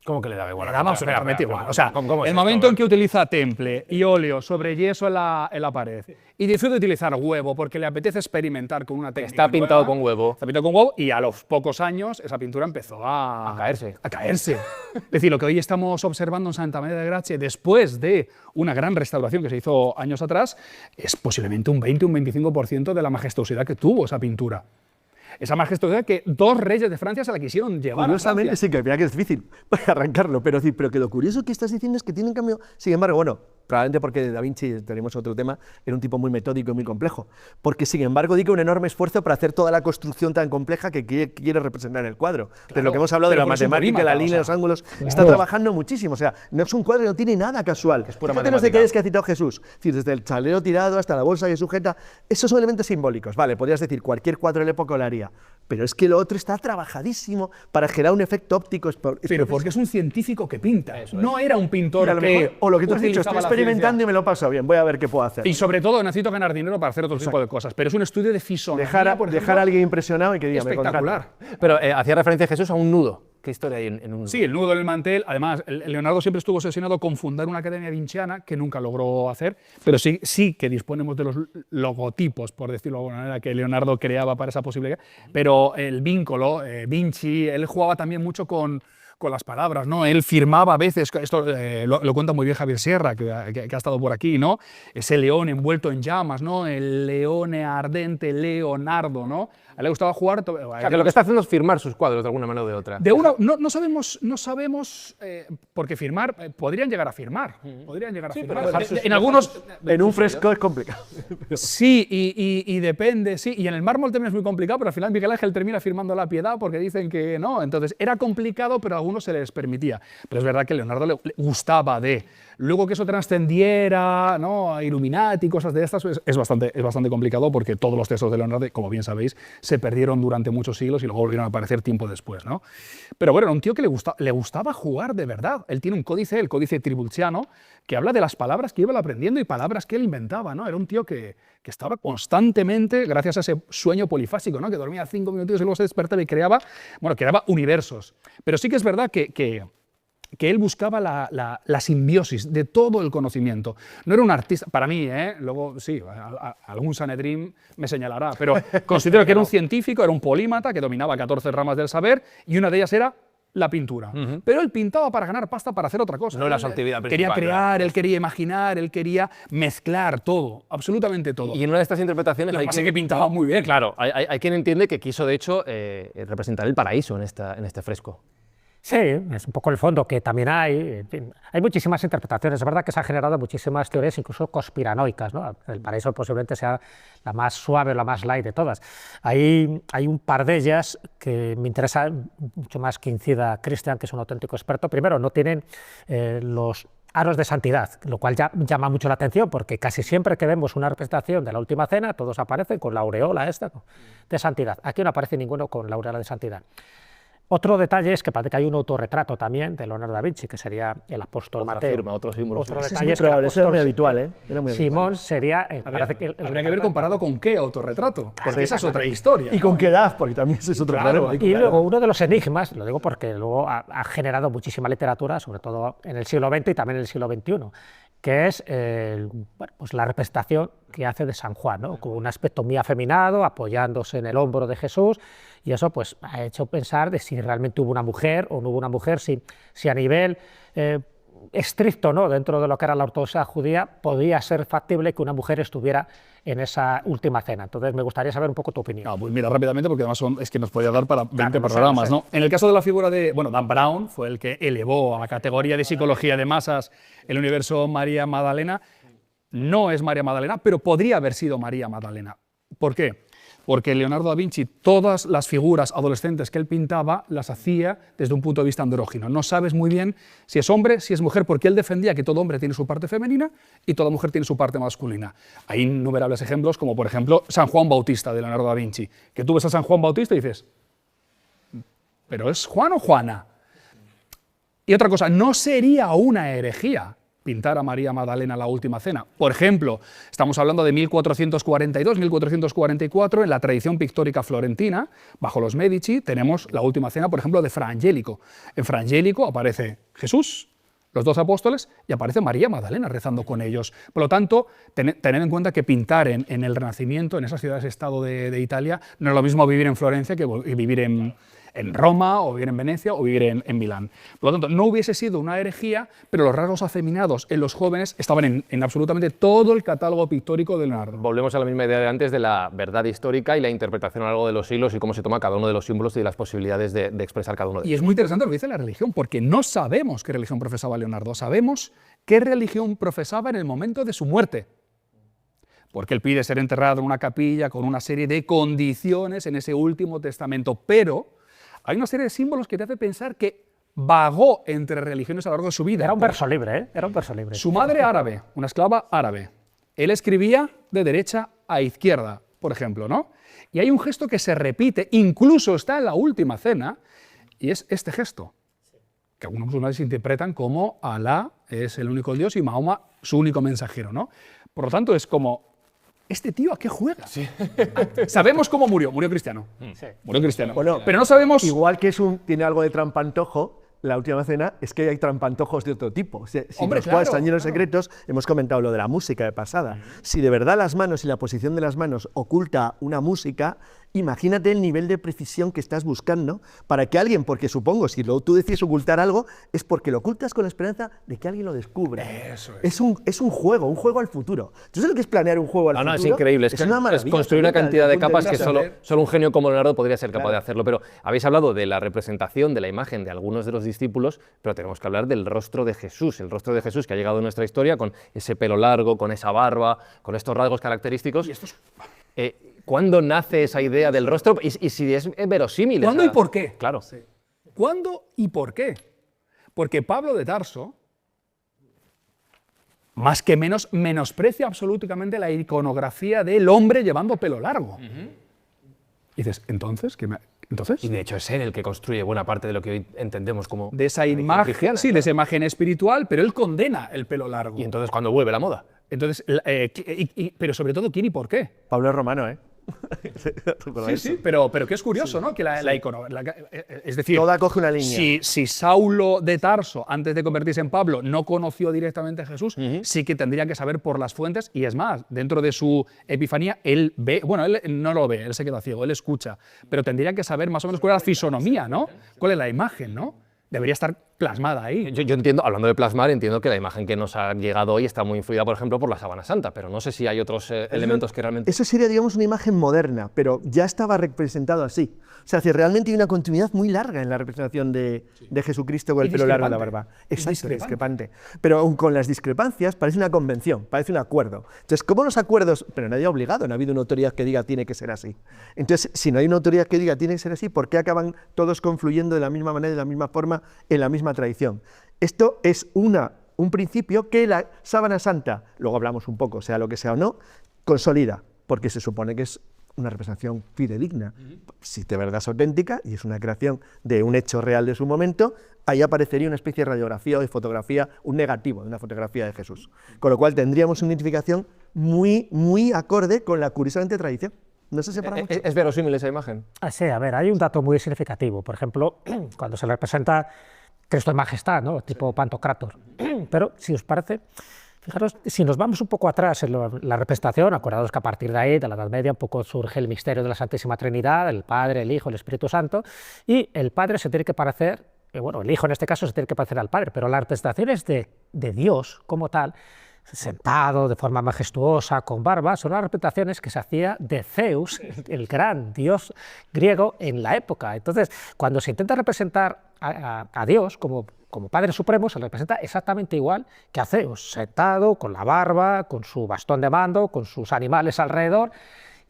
A: ¿Cómo que le daba igual?
D: Le daba absolutamente igual. O sea,
A: ¿cómo es
D: el
A: esto?
D: momento en que utiliza temple y óleo sobre yeso en la pared y decide utilizar huevo porque le apetece experimentar con una técnica
A: Está pintado
D: nueva,
A: con huevo.
D: Está pintado con huevo y a los pocos años esa pintura empezó a
A: caerse.
D: A caerse. Es decir, lo que hoy estamos observando en Santa María de Gracia, después de una gran restauración que se hizo años atrás, es posiblemente un 20 o un 25% de la majestuosidad que tuvo esa pintura. Esa majestuosidad que 2 reyes de Francia se la quisieron llevar.
C: Curiosamente, sí, que mira que es difícil arrancarlo, pero que lo curioso que estás diciendo es que tiene en cambio, sin embargo, bueno, probablemente porque Da Vinci, tenemos otro tema, era un tipo muy metódico y muy complejo, porque sin embargo dedica un enorme esfuerzo para hacer toda la construcción tan compleja que quiere representar el cuadro. Claro, de lo que hemos hablado de la matemática, la línea, los ángulos, está trabajando muchísimo, o sea, no es un cuadro que no tiene nada casual. Es pura matemática. Los detalles que ha citado Jesús, es decir, desde el chalero tirado hasta la bolsa que sujeta, esos son elementos simbólicos, vale, podrías decir, cualquier cuadro de la época lo haría, pero es que lo otro está trabajadísimo para generar un efecto óptico.
D: Pero porque es un científico que pinta, no era un pintor que
C: o lo que tú has dicho, estoy experimentando y me lo paso bien, voy a ver qué puedo hacer.
D: Y sobre todo necesito ganar dinero para hacer otro tipo de cosas, pero es un estudio de fisonomía,
C: dejar a alguien impresionado y que diga,
D: espectacular.
A: Pero hacía referencia Jesús a un nudo. ¿Qué historia hay en un nudo?
D: Sí, el nudo en el mantel. Además, Leonardo siempre estuvo obsesionado con fundar una academia vinciana, que nunca logró hacer, pero sí que disponemos de los logotipos, por decirlo de alguna manera, que Leonardo creaba para esa posibilidad. Pero el vínculo, Vinci, él jugaba también mucho con las palabras, ¿no? Él firmaba a veces, esto lo cuenta muy bien Javier Sierra, que ha estado por aquí, ¿no? Ese león envuelto en llamas, ¿no? El leone ardente Leonardo, ¿no? A él le gustaba jugar.
A: O sea, que lo que está haciendo es firmar sus cuadros de alguna manera o de otra.
D: No sabemos porque firmar, podrían llegar a firmar. Podrían llegar a firmar. En algunos.
C: En un fresco es complicado.
D: Sí, y depende, sí. Y en el mármol también es muy complicado, pero al final Miguel Ángel termina firmando la Piedad porque dicen que no. Entonces era complicado, pero a algunos se les permitía. Pero es verdad que a Leonardo le gustaba de. Luego que eso trascendiera, ¿no? A Illuminati y cosas de estas, es bastante complicado porque todos los textos de Leonardo, como bien sabéis, se perdieron durante muchos siglos y luego volvieron a aparecer tiempo después, ¿no? Pero bueno, era un tío que le gustaba jugar de verdad. Él tiene un códice, el Códice Tribulciano, que habla de las palabras que iba aprendiendo y palabras que él inventaba, ¿no? Era un tío que estaba constantemente, gracias a ese sueño polifásico, ¿no? Que dormía 5 minutos y luego se despertaba y creaba universos. Pero sí que es verdad que él buscaba la simbiosis de todo el conocimiento. No era un artista, para mí, luego sí, algún Sanedrín me señalará, pero considero que era un científico, era un polímata que dominaba 14 ramas del saber y una de ellas era la pintura. Pero él pintaba para ganar pasta, para hacer otra cosa.
A: No era su actividad principal.
D: Quería crear, él quería imaginar, él quería mezclar todo, absolutamente todo.
A: Y en una de estas interpretaciones
D: hay que pintaba muy bien.
A: Claro, hay quien entiende que quiso, de hecho, representar el paraíso en este fresco.
B: Sí, es un poco el fondo que también hay. En fin, hay muchísimas interpretaciones. Es verdad que se han generado muchísimas teorías, incluso conspiranoicas, ¿no? El paraíso posiblemente sea la más suave o la más light de todas. Hay un par de ellas que me interesan mucho más que incida Cristian, que es un auténtico experto. Primero, no tienen los aros de santidad, lo cual ya llama mucho la atención, porque casi siempre que vemos una representación de la Última Cena, todos aparecen con la aureola esta de santidad. Aquí no aparece ninguno con la aureola de santidad. Otro detalle es que parece que hay un autorretrato también de Leonardo da Vinci, que sería el apóstol Mateo.
A: Otro símbolo.
B: Otro
C: Eso
B: detalle
C: es muy eso era muy habitual, ¿eh?
B: Era muy Simón sería...
D: Habría que ver comparado con qué autorretrato, porque esa es otra historia.
C: Y con qué edad, porque también ese es otro problema.
B: Y luego uno de los enigmas, lo digo porque luego ha generado muchísima literatura, sobre todo en el siglo XX y también en el siglo XXI, que es pues la representación que hace de San Juan, ¿no? Con un aspecto muy afeminado, apoyándose en el hombro de Jesús, y eso pues ha hecho pensar de si realmente hubo una mujer o no hubo una mujer, si a nivel estricto, ¿no? Dentro de lo que era la ortodoxia judía, podía ser factible que una mujer estuviera en esa última cena. Entonces me gustaría saber un poco tu opinión.
D: No, pues mira, rápidamente, porque además es que nos podía dar para 20 programas, ¿no? En el caso de la figura de, Dan Brown fue el que elevó a la categoría de psicología de masas el universo María Magdalena. No es María Magdalena, pero podría haber sido María Magdalena. ¿Por qué? Porque Leonardo da Vinci, todas las figuras adolescentes que él pintaba, las hacía desde un punto de vista andrógino. No sabes muy bien si es hombre, si es mujer, porque él defendía que todo hombre tiene su parte femenina y toda mujer tiene su parte masculina. Hay innumerables ejemplos, como por ejemplo San Juan Bautista de Leonardo da Vinci, que tú ves a San Juan Bautista y dices, ¿pero es Juan o Juana? Y otra cosa, no sería una herejía pintar a María Magdalena la Última Cena. Por ejemplo, estamos hablando de 1442, 1444, en la tradición pictórica florentina, bajo los Medici, tenemos la Última Cena, por ejemplo, de Fra Angelico. En Fra Angelico aparece Jesús, los 2 apóstoles, y aparece María Magdalena rezando con ellos. Por lo tanto, tened en cuenta que pintar en el Renacimiento, en esas ciudades-estado de Italia, no es lo mismo vivir en Florencia que vivir en Roma, o vivir en Venecia, o vivir en Milán. Por lo tanto, no hubiese sido una herejía, pero los rasgos afeminados en los jóvenes estaban en absolutamente todo el catálogo pictórico de Leonardo.
A: Volvemos a la misma idea de antes de la verdad histórica y la interpretación a lo largo de los siglos y cómo se toma cada uno de los símbolos y las posibilidades de expresar cada uno de ellos.
D: Y es muy interesante lo que dice la religión, porque no sabemos qué religión profesaba Leonardo, sabemos qué religión profesaba en el momento de su muerte. Porque él pide ser enterrado en una capilla con una serie de condiciones en ese último testamento, pero hay una serie de símbolos que te hace pensar que vagó entre religiones a lo largo de su vida.
B: Era un verso libre, ¿eh? Era un verso libre.
D: Su madre árabe, una esclava árabe. Él escribía de derecha a izquierda, por ejemplo, ¿no? Y hay un gesto que se repite, incluso está en la Última Cena, y es este gesto, que algunos musulmanes interpretan como Alá es el único Dios y Mahoma su único mensajero, ¿no? Por lo tanto, es como, ¿este tío a qué juega? Sí. Sabemos cómo murió cristiano.
B: Sí.
D: Murió cristiano.
C: Bueno,
D: pero no sabemos...
C: Igual que tiene algo de trampantojo, la Última Cena, es que hay trampantojos de otro tipo. Si
D: Hombre,
C: los cuales
D: claro,
C: están llenos de secretos, hemos comentado lo de la música de pasada. Si de verdad las manos y la posición de las manos oculta una música, imagínate el nivel de precisión que estás buscando para que alguien, porque supongo, si tú decides ocultar algo, es porque lo ocultas con la esperanza de que alguien lo descubra.
D: Eso es.
C: Es un juego al futuro. ¿Tú sabes lo que es planear un juego al futuro?
A: No, es increíble. Es
C: una maravilla.
A: Es construir una cantidad de capas que
D: saber.
A: solo un genio como Leonardo podría ser capaz
C: Claro.
A: de hacerlo. Pero habéis hablado de la representación de la imagen de algunos de los discípulos, pero tenemos que hablar del rostro de Jesús, el rostro de Jesús que ha llegado en nuestra historia con ese pelo largo, con esa barba, con estos rasgos característicos.
D: Y esto es...
A: ¿Cuándo nace esa idea del rostro? Y si es verosímil.
D: ¿Cuándo y por qué?
A: Claro.
D: ¿Cuándo y por qué? Porque Pablo de Tarso, más que menos, menosprecia absolutamente la iconografía del hombre llevando pelo largo. Y dices, ¿entonces? ¿Entonces?
A: Y de hecho es él el que construye buena parte de lo que hoy entendemos como
D: De esa
A: religión
D: imagen,
A: cristiana.
D: sí, de esa imagen espiritual, pero él condena el pelo largo.
A: Y entonces, ¿cuándo vuelve la moda?
D: Entonces, pero sobre todo, ¿quién y por qué?
C: Pablo es romano, ¿eh?
D: Sí, pero que es curioso, ¿no? Que la es decir,
C: Toda coge una línea.
D: si Saulo de Tarso, antes de convertirse en Pablo, no conoció directamente a Jesús, sí que tendría que saber por las fuentes, y es más, dentro de su epifanía, él ve, bueno, él no lo ve, él se queda ciego, él escucha, pero tendría que saber más o menos cuál es la fisonomía, ¿no? Cuál es la imagen, ¿no? Debería estar plasmada ahí.
A: Yo entiendo, hablando de plasmar, entiendo que la imagen que nos ha llegado hoy está muy influida, por ejemplo, por la sábana santa, pero no sé si hay otros elementos que realmente...
C: Eso sería, digamos, una imagen moderna, pero ya estaba representado así. O sea, que realmente hay una continuidad muy larga en la representación de Jesucristo con el
D: Y
C: pelo largo y la
D: discrepante.
C: barba.
D: Y
C: Exacto,
D: discrepante.
C: discrepante. Pero aun con las discrepancias, parece una convención, parece un acuerdo. Entonces, ¿cómo los acuerdos? Pero nadie ha obligado, no ha habido una autoridad que diga tiene que ser así. Entonces, si no hay una autoridad que diga tiene que ser así, ¿por qué acaban todos confluyendo de la misma manera, de la misma forma, en la misma tradición? Esto es un principio que la sábana santa, luego hablamos un poco, sea lo que sea o no, consolida, porque se supone que es una representación fidedigna. Si de verdad es auténtica y es una creación de un hecho real de su momento, ahí aparecería una especie de radiografía o de fotografía, un negativo de una fotografía de Jesús. Con lo cual tendríamos una identificación muy acorde con la curiosamente tradición. No se separa mucho.
A: ¿Es verosímil esa imagen?
B: Sí, a ver, hay un dato muy significativo. Por ejemplo, cuando se le representa Cristo en majestad, ¿no? Tipo Pantocrátor. Pero, si os parece, fijaros, si nos vamos un poco atrás en la representación, acordados que a partir de ahí, de la Edad Media, un poco surge el misterio de la Santísima Trinidad, el Padre, el Hijo, el Espíritu Santo, y el Padre se tiene que parecer, bueno, el Hijo en este caso se tiene que parecer al Padre, pero las representaciones de Dios como tal, sentado de forma majestuosa, con barba, son las representaciones que se hacía de Zeus, el gran dios griego en la época. Entonces, cuando se intenta representar a Dios como Padre Supremo, se le representa exactamente igual que a Zeus, sentado, con la barba, con su bastón de mando, con sus animales alrededor.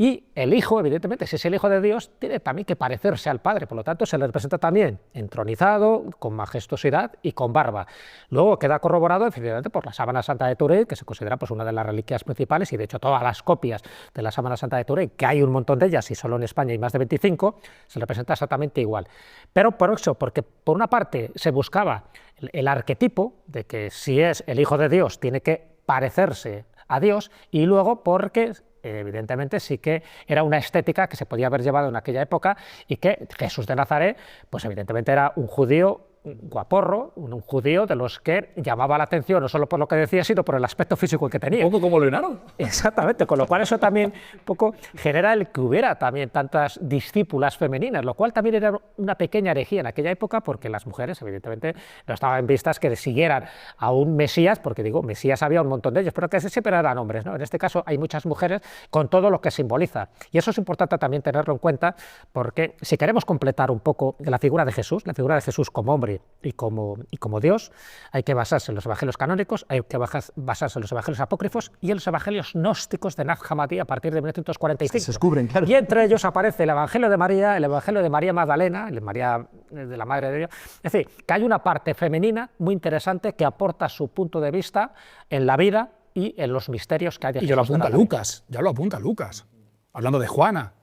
B: Y el Hijo, evidentemente, si es el Hijo de Dios, tiene también que parecerse al Padre, por lo tanto se le representa también entronizado, con majestuosidad y con barba. Luego queda corroborado, efectivamente, por la sábana santa de Turín, que se considera pues, una de las reliquias principales, y de hecho todas las copias de la sábana santa de Turín, que hay un montón de ellas y solo en España hay más de 25, se representa exactamente igual. Pero por eso, porque por una parte se buscaba el arquetipo de que si es el Hijo de Dios tiene que parecerse a Dios, y luego porque evidentemente sí que era una estética que se podía haber llevado en aquella época, y que Jesús de Nazaret pues evidentemente era un judío guaporro, un judío de los que llamaba la atención no solo por lo que decía, sino por el aspecto físico que tenía.
D: Un poco como Leonardo.
B: Exactamente, con lo cual eso también un poco genera el que hubiera también tantas discípulas femeninas, lo cual también era una pequeña herejía en aquella época, porque las mujeres evidentemente no estaban vistas que siguieran a un Mesías, porque digo, Mesías había un montón de ellos, pero que siempre eran hombres, ¿no? En este caso hay muchas mujeres con todo lo que simboliza, y eso es importante también tenerlo en cuenta, porque si queremos completar un poco la figura de Jesús como hombre y como Dios, hay que basarse en los evangelios canónicos, hay que basarse en los evangelios apócrifos y en los evangelios gnósticos de Nag Hammadi a partir de 1945.
C: Se descubren, claro.
B: Y entre ellos aparece el evangelio de María, el evangelio de María Magdalena, el María de la Madre de Dios. Es decir, que hay una parte femenina muy interesante que aporta su punto de vista en la vida y en los misterios que hay de Jesús.
D: Y ya lo apunta Lucas, hablando de Juana,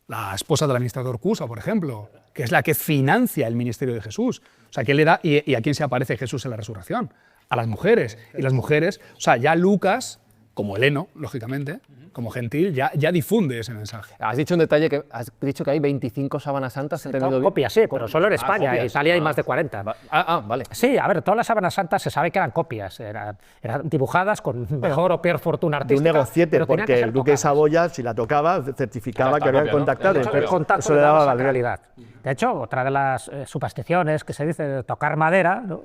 D: la esposa del administrador Cusa, por ejemplo, que es la que financia el ministerio de Jesús. O sea, ¿quién le da y a quién se aparece Jesús en la resurrección? A las mujeres. Y las mujeres, o sea, ya Lucas, como heleno, lógicamente, como gentil, ya difunde ese mensaje.
A: Has dicho un detalle, que has dicho que hay 25 sábanas santas. ¿He entendido bien?
B: Copias, sí, pero solo en España. En
A: copias.
B: Italia hay más de 40.
A: Vale.
B: Sí, a ver, todas las sábanas santas se sabe que eran copias, eran dibujadas con mejor o peor fortuna
C: De
B: artística.
C: un negociete,
B: pero tenían que
C: porque
B: ser
C: el duque de
B: tocadas.
C: Saboya, si la tocaba, certificaba que habían contactado.
B: El contacto
C: Eso le daba valor.
B: realidad. De hecho, otra de las supersticiones que se dice de tocar madera, ¿no?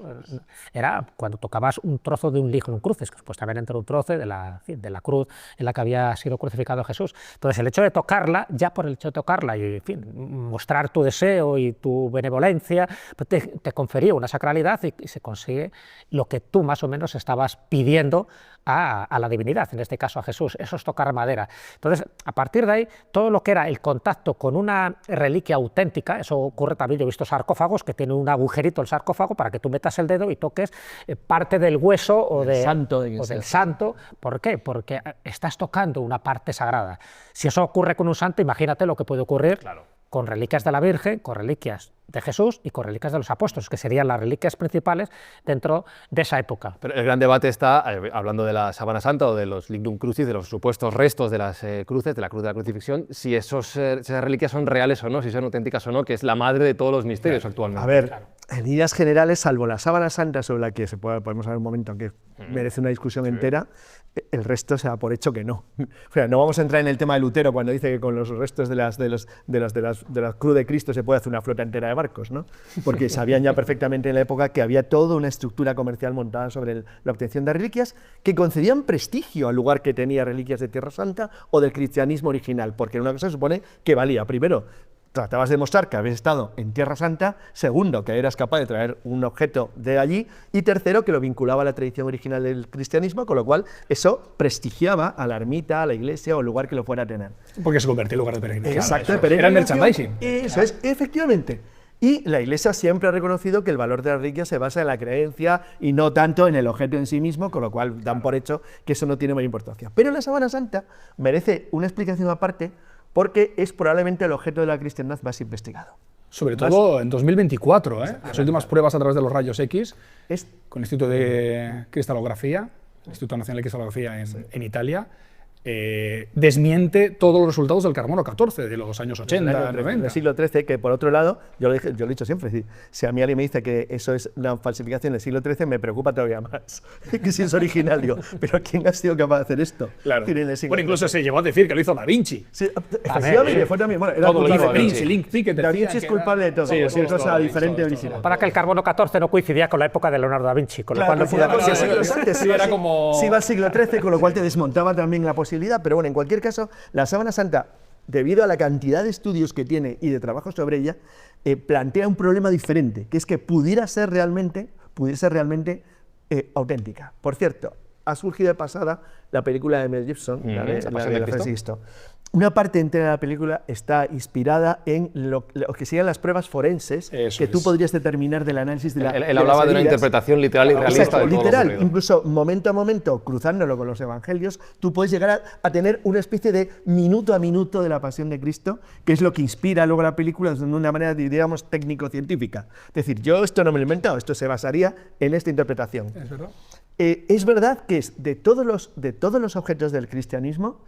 B: Era cuando tocabas un trozo de un lignum crucis, que supuestamente era un trozo de la cruz en la que había sido crucificado Jesús. Entonces, el hecho de tocarla, ya por el hecho de tocarla y en fin, mostrar tu deseo y tu benevolencia, pues te confería una sacralidad y se consigue lo que tú más o menos estabas pidiendo a la divinidad, en este caso a Jesús. Eso es tocar madera. Entonces, a partir de ahí, todo lo que era el contacto con una reliquia auténtica, eso ocurre también, yo he visto sarcófagos que tienen un agujerito el sarcófago para que tú metas el dedo y toques parte del hueso o del santo. ¿Por qué? Porque estás tocando una parte sagrada. Si eso ocurre con un santo, imagínate lo que puede ocurrir con reliquias de la Virgen, con reliquias de Jesús y con reliquias de los apóstoles, que serían las reliquias principales dentro de esa época.
A: Pero el gran debate está, hablando de la sábana santa o de los lignum crucis, de los supuestos restos de las cruces, de la cruz de la crucifixión, si esas reliquias son reales o no, si son auténticas o no, que es la madre de todos los misterios actualmente.
C: A ver, en líneas generales, salvo la sábana santa, sobre la que podemos hablar un momento, aunque merece una discusión entera, el resto se da por hecho que no. O sea, no vamos a entrar en el tema de Lutero cuando dice que con los restos de la cruz de Cristo se puede hacer una flota entera de barcos, ¿no? Porque sabían ya perfectamente en la época que había toda una estructura comercial montada sobre la obtención de reliquias que concedían prestigio al lugar que tenía reliquias de Tierra Santa o del cristianismo original, porque en una cosa se supone que valía, primero, tratabas de demostrar que habías estado en Tierra Santa, segundo, que eras capaz de traer un objeto de allí, y tercero, que lo vinculaba a la tradición original del cristianismo, con lo cual eso prestigiaba a la ermita, a la iglesia o el lugar que lo fuera a tener.
D: Porque se convertía en lugar de peregrinación.
C: Exacto, de
D: Era el
C: peregrinación.
D: merchandising.
C: Eso es, efectivamente. Y la Iglesia siempre ha reconocido que el valor de las reliquias se basa en la creencia y no tanto en el objeto en sí mismo, con lo cual dan por hecho que eso no tiene mayor importancia. Pero la sábana santa merece una explicación aparte, porque es probablemente el objeto de la cristiandad más investigado.
D: Sobre todo en 2024, las últimas pruebas a través de los rayos X, con el Instituto de Cristalografía, el Instituto Nacional de Cristalografía en Italia, desmiente todos los resultados del carbono 14 de los años 80, 90.
C: Del siglo XIII, que por otro lado, yo lo he dicho siempre, es decir, si a mí alguien me dice que eso es una falsificación del siglo XIII, me preocupa todavía más, que si es original, digo, pero ¿quién ha sido capaz de hacer esto?
D: Claro.
C: En el siglo
D: Bueno, incluso se llegó a decir que lo hizo Da Vinci.
C: Sí, efectivamente, fue también, bueno, era
D: Todo lo hizo
C: culpable
D: Da
C: de
D: Vinci, Link Pickett
C: Da
D: decía
C: Vinci es
D: que
C: culpable de todo,
D: Sí,
C: cualquier
D: todo,
C: cosa
D: todo,
C: diferente
D: todo,
C: original.
B: Para que el carbono 14 no coincidía con la época de Leonardo da Vinci, con lo cual no
C: Si
B: pudo
C: siglos antes,
D: Sí, era como-
C: si iba al siglo XIII, con lo cual te desmontaba también la posibilidad, pero bueno, en cualquier caso, la sábana santa, debido a la cantidad de estudios que tiene y de trabajo sobre ella, plantea un problema diferente, que es que pudiera ser realmente auténtica. Por cierto, ha surgido de pasada la película de Mel Gibson, la de Cristo. una parte entera de la película está inspirada en lo que serían las pruebas forenses que tú podrías determinar del análisis de la
A: Él hablaba de una interpretación literal y realista.
C: Exacto,
A: de todo
C: literal,
A: lo ocurrido.
C: incluso momento a momento, cruzándolo con los evangelios, tú puedes llegar a tener una especie de minuto a minuto de la pasión de Cristo, que es lo que inspira luego la película de una manera, digamos, técnico-científica. Es decir, yo esto no me lo he inventado, esto se basaría en esta interpretación.
D: ¿Es verdad?
C: Es verdad que de todos los objetos del cristianismo,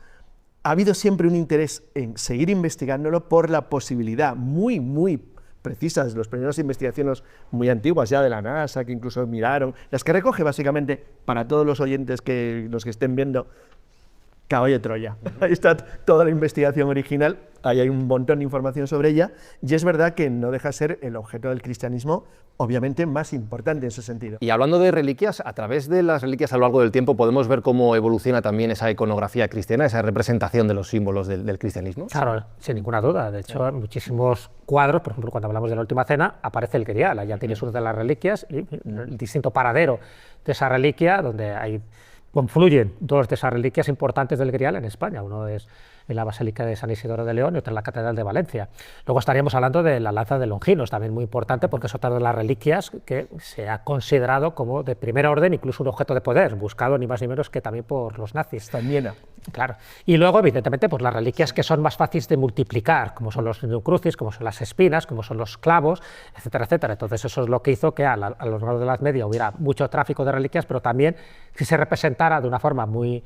C: ha habido siempre un interés en seguir investigándolo por la posibilidad muy precisa de las primeras investigaciones muy antiguas ya de la NASA, que incluso miraron, las que recoge básicamente para todos los oyentes los que estén viendo, Caballo de Troya. Ahí está toda la investigación original, ahí hay un montón de información sobre ella, y es verdad que no deja de ser el objeto del cristianismo, obviamente más importante en ese sentido.
A: Y hablando de reliquias, a través de las reliquias a lo largo del tiempo podemos ver cómo evoluciona también esa iconografía cristiana, esa representación de los símbolos del cristianismo.
B: Claro, sin ninguna duda. De hecho, en muchísimos cuadros, por ejemplo, cuando hablamos de la Última Cena, aparece el grial. Allá tienes una de las reliquias y el distinto paradero de esa reliquia, donde hay confluyen dos de esas reliquias importantes del grial en España. Uno es en la Basílica de San Isidoro de León y otra en la Catedral de Valencia. Luego estaríamos hablando de la lanza de Longinos, también muy importante porque es otra de las reliquias que se ha considerado como de primer orden, incluso un objeto de poder, buscado ni más ni menos que también por los nazis.
C: También.
B: Claro. Y luego, evidentemente, pues las reliquias que son más fáciles de multiplicar, como son los crucis, como son las espinas, como son los clavos, etcétera, etcétera. Entonces eso es lo que hizo que a lo largo de la Edad Media hubiera mucho tráfico de reliquias, pero también que se representara de una forma muy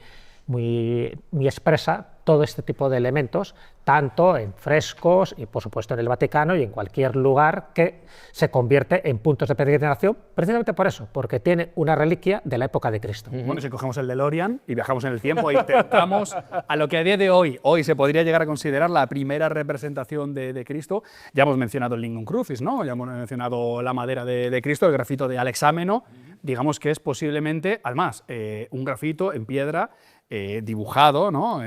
B: expresa todo este tipo de elementos, tanto en frescos y, por supuesto, en el Vaticano y en cualquier lugar que se convierte en puntos de peregrinación, precisamente por eso, porque tiene una reliquia de la época de Cristo.
D: Bueno, si cogemos el DeLorean y viajamos en el tiempo e intentamos a lo que a día de hoy se podría llegar a considerar la primera representación de Cristo, ya hemos mencionado el Lignum Crucis, ¿no? Ya hemos mencionado la madera de Cristo, el grafito de Alexámeno, digamos que es posiblemente, además, un grafito en piedra dibujado, ¿no?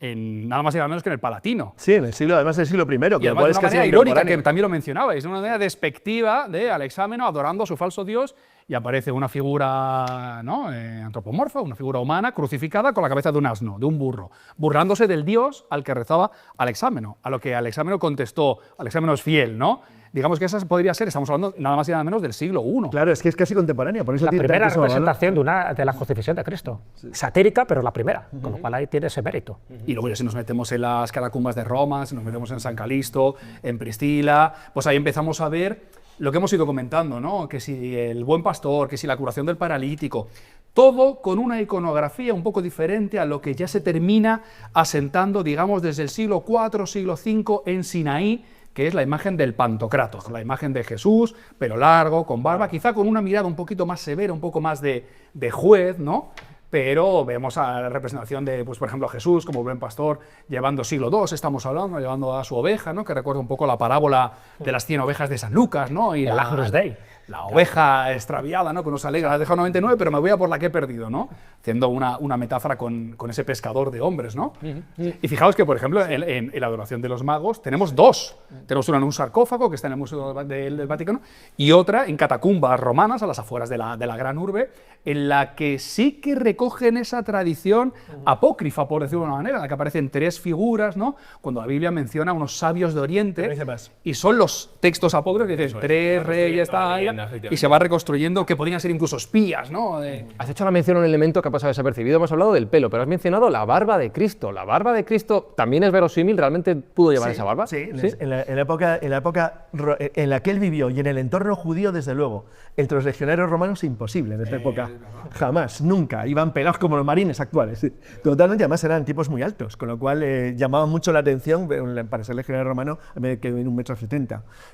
D: En nada más y nada menos que en el Palatino.
C: Sí, además del siglo I, que
D: y además de una manera irónica, que también lo mencionabais, de una manera despectiva de Alexámeno adorando a su falso dios, y aparece una figura, ¿no? Antropomorfa, una figura humana crucificada con la cabeza de un asno, de un burro, burlándose del dios al que rezaba Alexámeno, a lo que Alexámeno contestó: Alexámeno es fiel, ¿no? Digamos que esa podría ser, estamos hablando nada más y nada menos del siglo I.
C: Claro, es que es casi contemporánea. Por eso
B: La
C: tiene
B: primera
C: tantísimo valor.
B: representación de la crucifixión de Cristo. Sí. Satírica, pero la primera, con lo cual ahí tiene ese mérito.
D: Y luego ya si nos metemos en las catacumbas de Roma, si nos metemos en San Calixto, en Priscila, pues ahí empezamos a ver lo que hemos ido comentando, ¿no? Que si el buen pastor, que si la curación del paralítico, todo con una iconografía un poco diferente a lo que ya se termina asentando, digamos, desde el siglo IV, siglo V en Sinaí, que es la imagen del Pantocrator, la imagen de Jesús, pelo largo, con barba, quizá con una mirada un poquito más severa, un poco más de juez, ¿no? Pero vemos a la representación de, pues, por ejemplo, a Jesús como buen pastor, llevando siglo II, estamos hablando, llevando a su oveja, ¿no? Que recuerda un poco la parábola de las 100 ovejas de San Lucas, ¿no? Y
B: el Agnus Dei.
D: La oveja extraviada, ¿no? Que nos alegra, la has dejado 99, pero me voy a por la que he perdido, ¿no? Haciendo una metáfora con ese pescador de hombres, ¿no? Y fijaos que, por ejemplo, en la adoración de los magos tenemos dos. Tenemos una en un sarcófago, que está en el Museo del Vaticano, y otra en catacumbas romanas, a las afueras de la gran urbe, en la que sí que recogen esa tradición apócrifa, por decirlo de una manera, en la que aparecen tres figuras, ¿no? Cuando la Biblia menciona unos sabios de Oriente, y son los textos apócrifos que dicen, tres reyes, tal, y se va reconstruyendo que podían ser incluso espías, ¿no?
A: Has hecho la mención a un elemento que ha pasado desapercibido, hemos hablado del pelo, pero has mencionado la barba de Cristo. ¿La barba de Cristo también es verosímil? ¿Realmente pudo llevar esa barba?
C: Sí, en la época en la que él vivió y en el entorno judío, desde luego. Entre los legionarios romanos, imposible en esta época. Jamás, nunca. Iban pelados como los marines actuales. Totalmente, además eran tipos muy altos, con lo cual llamaban mucho la atención para ser legionario romano que en 1,70 m.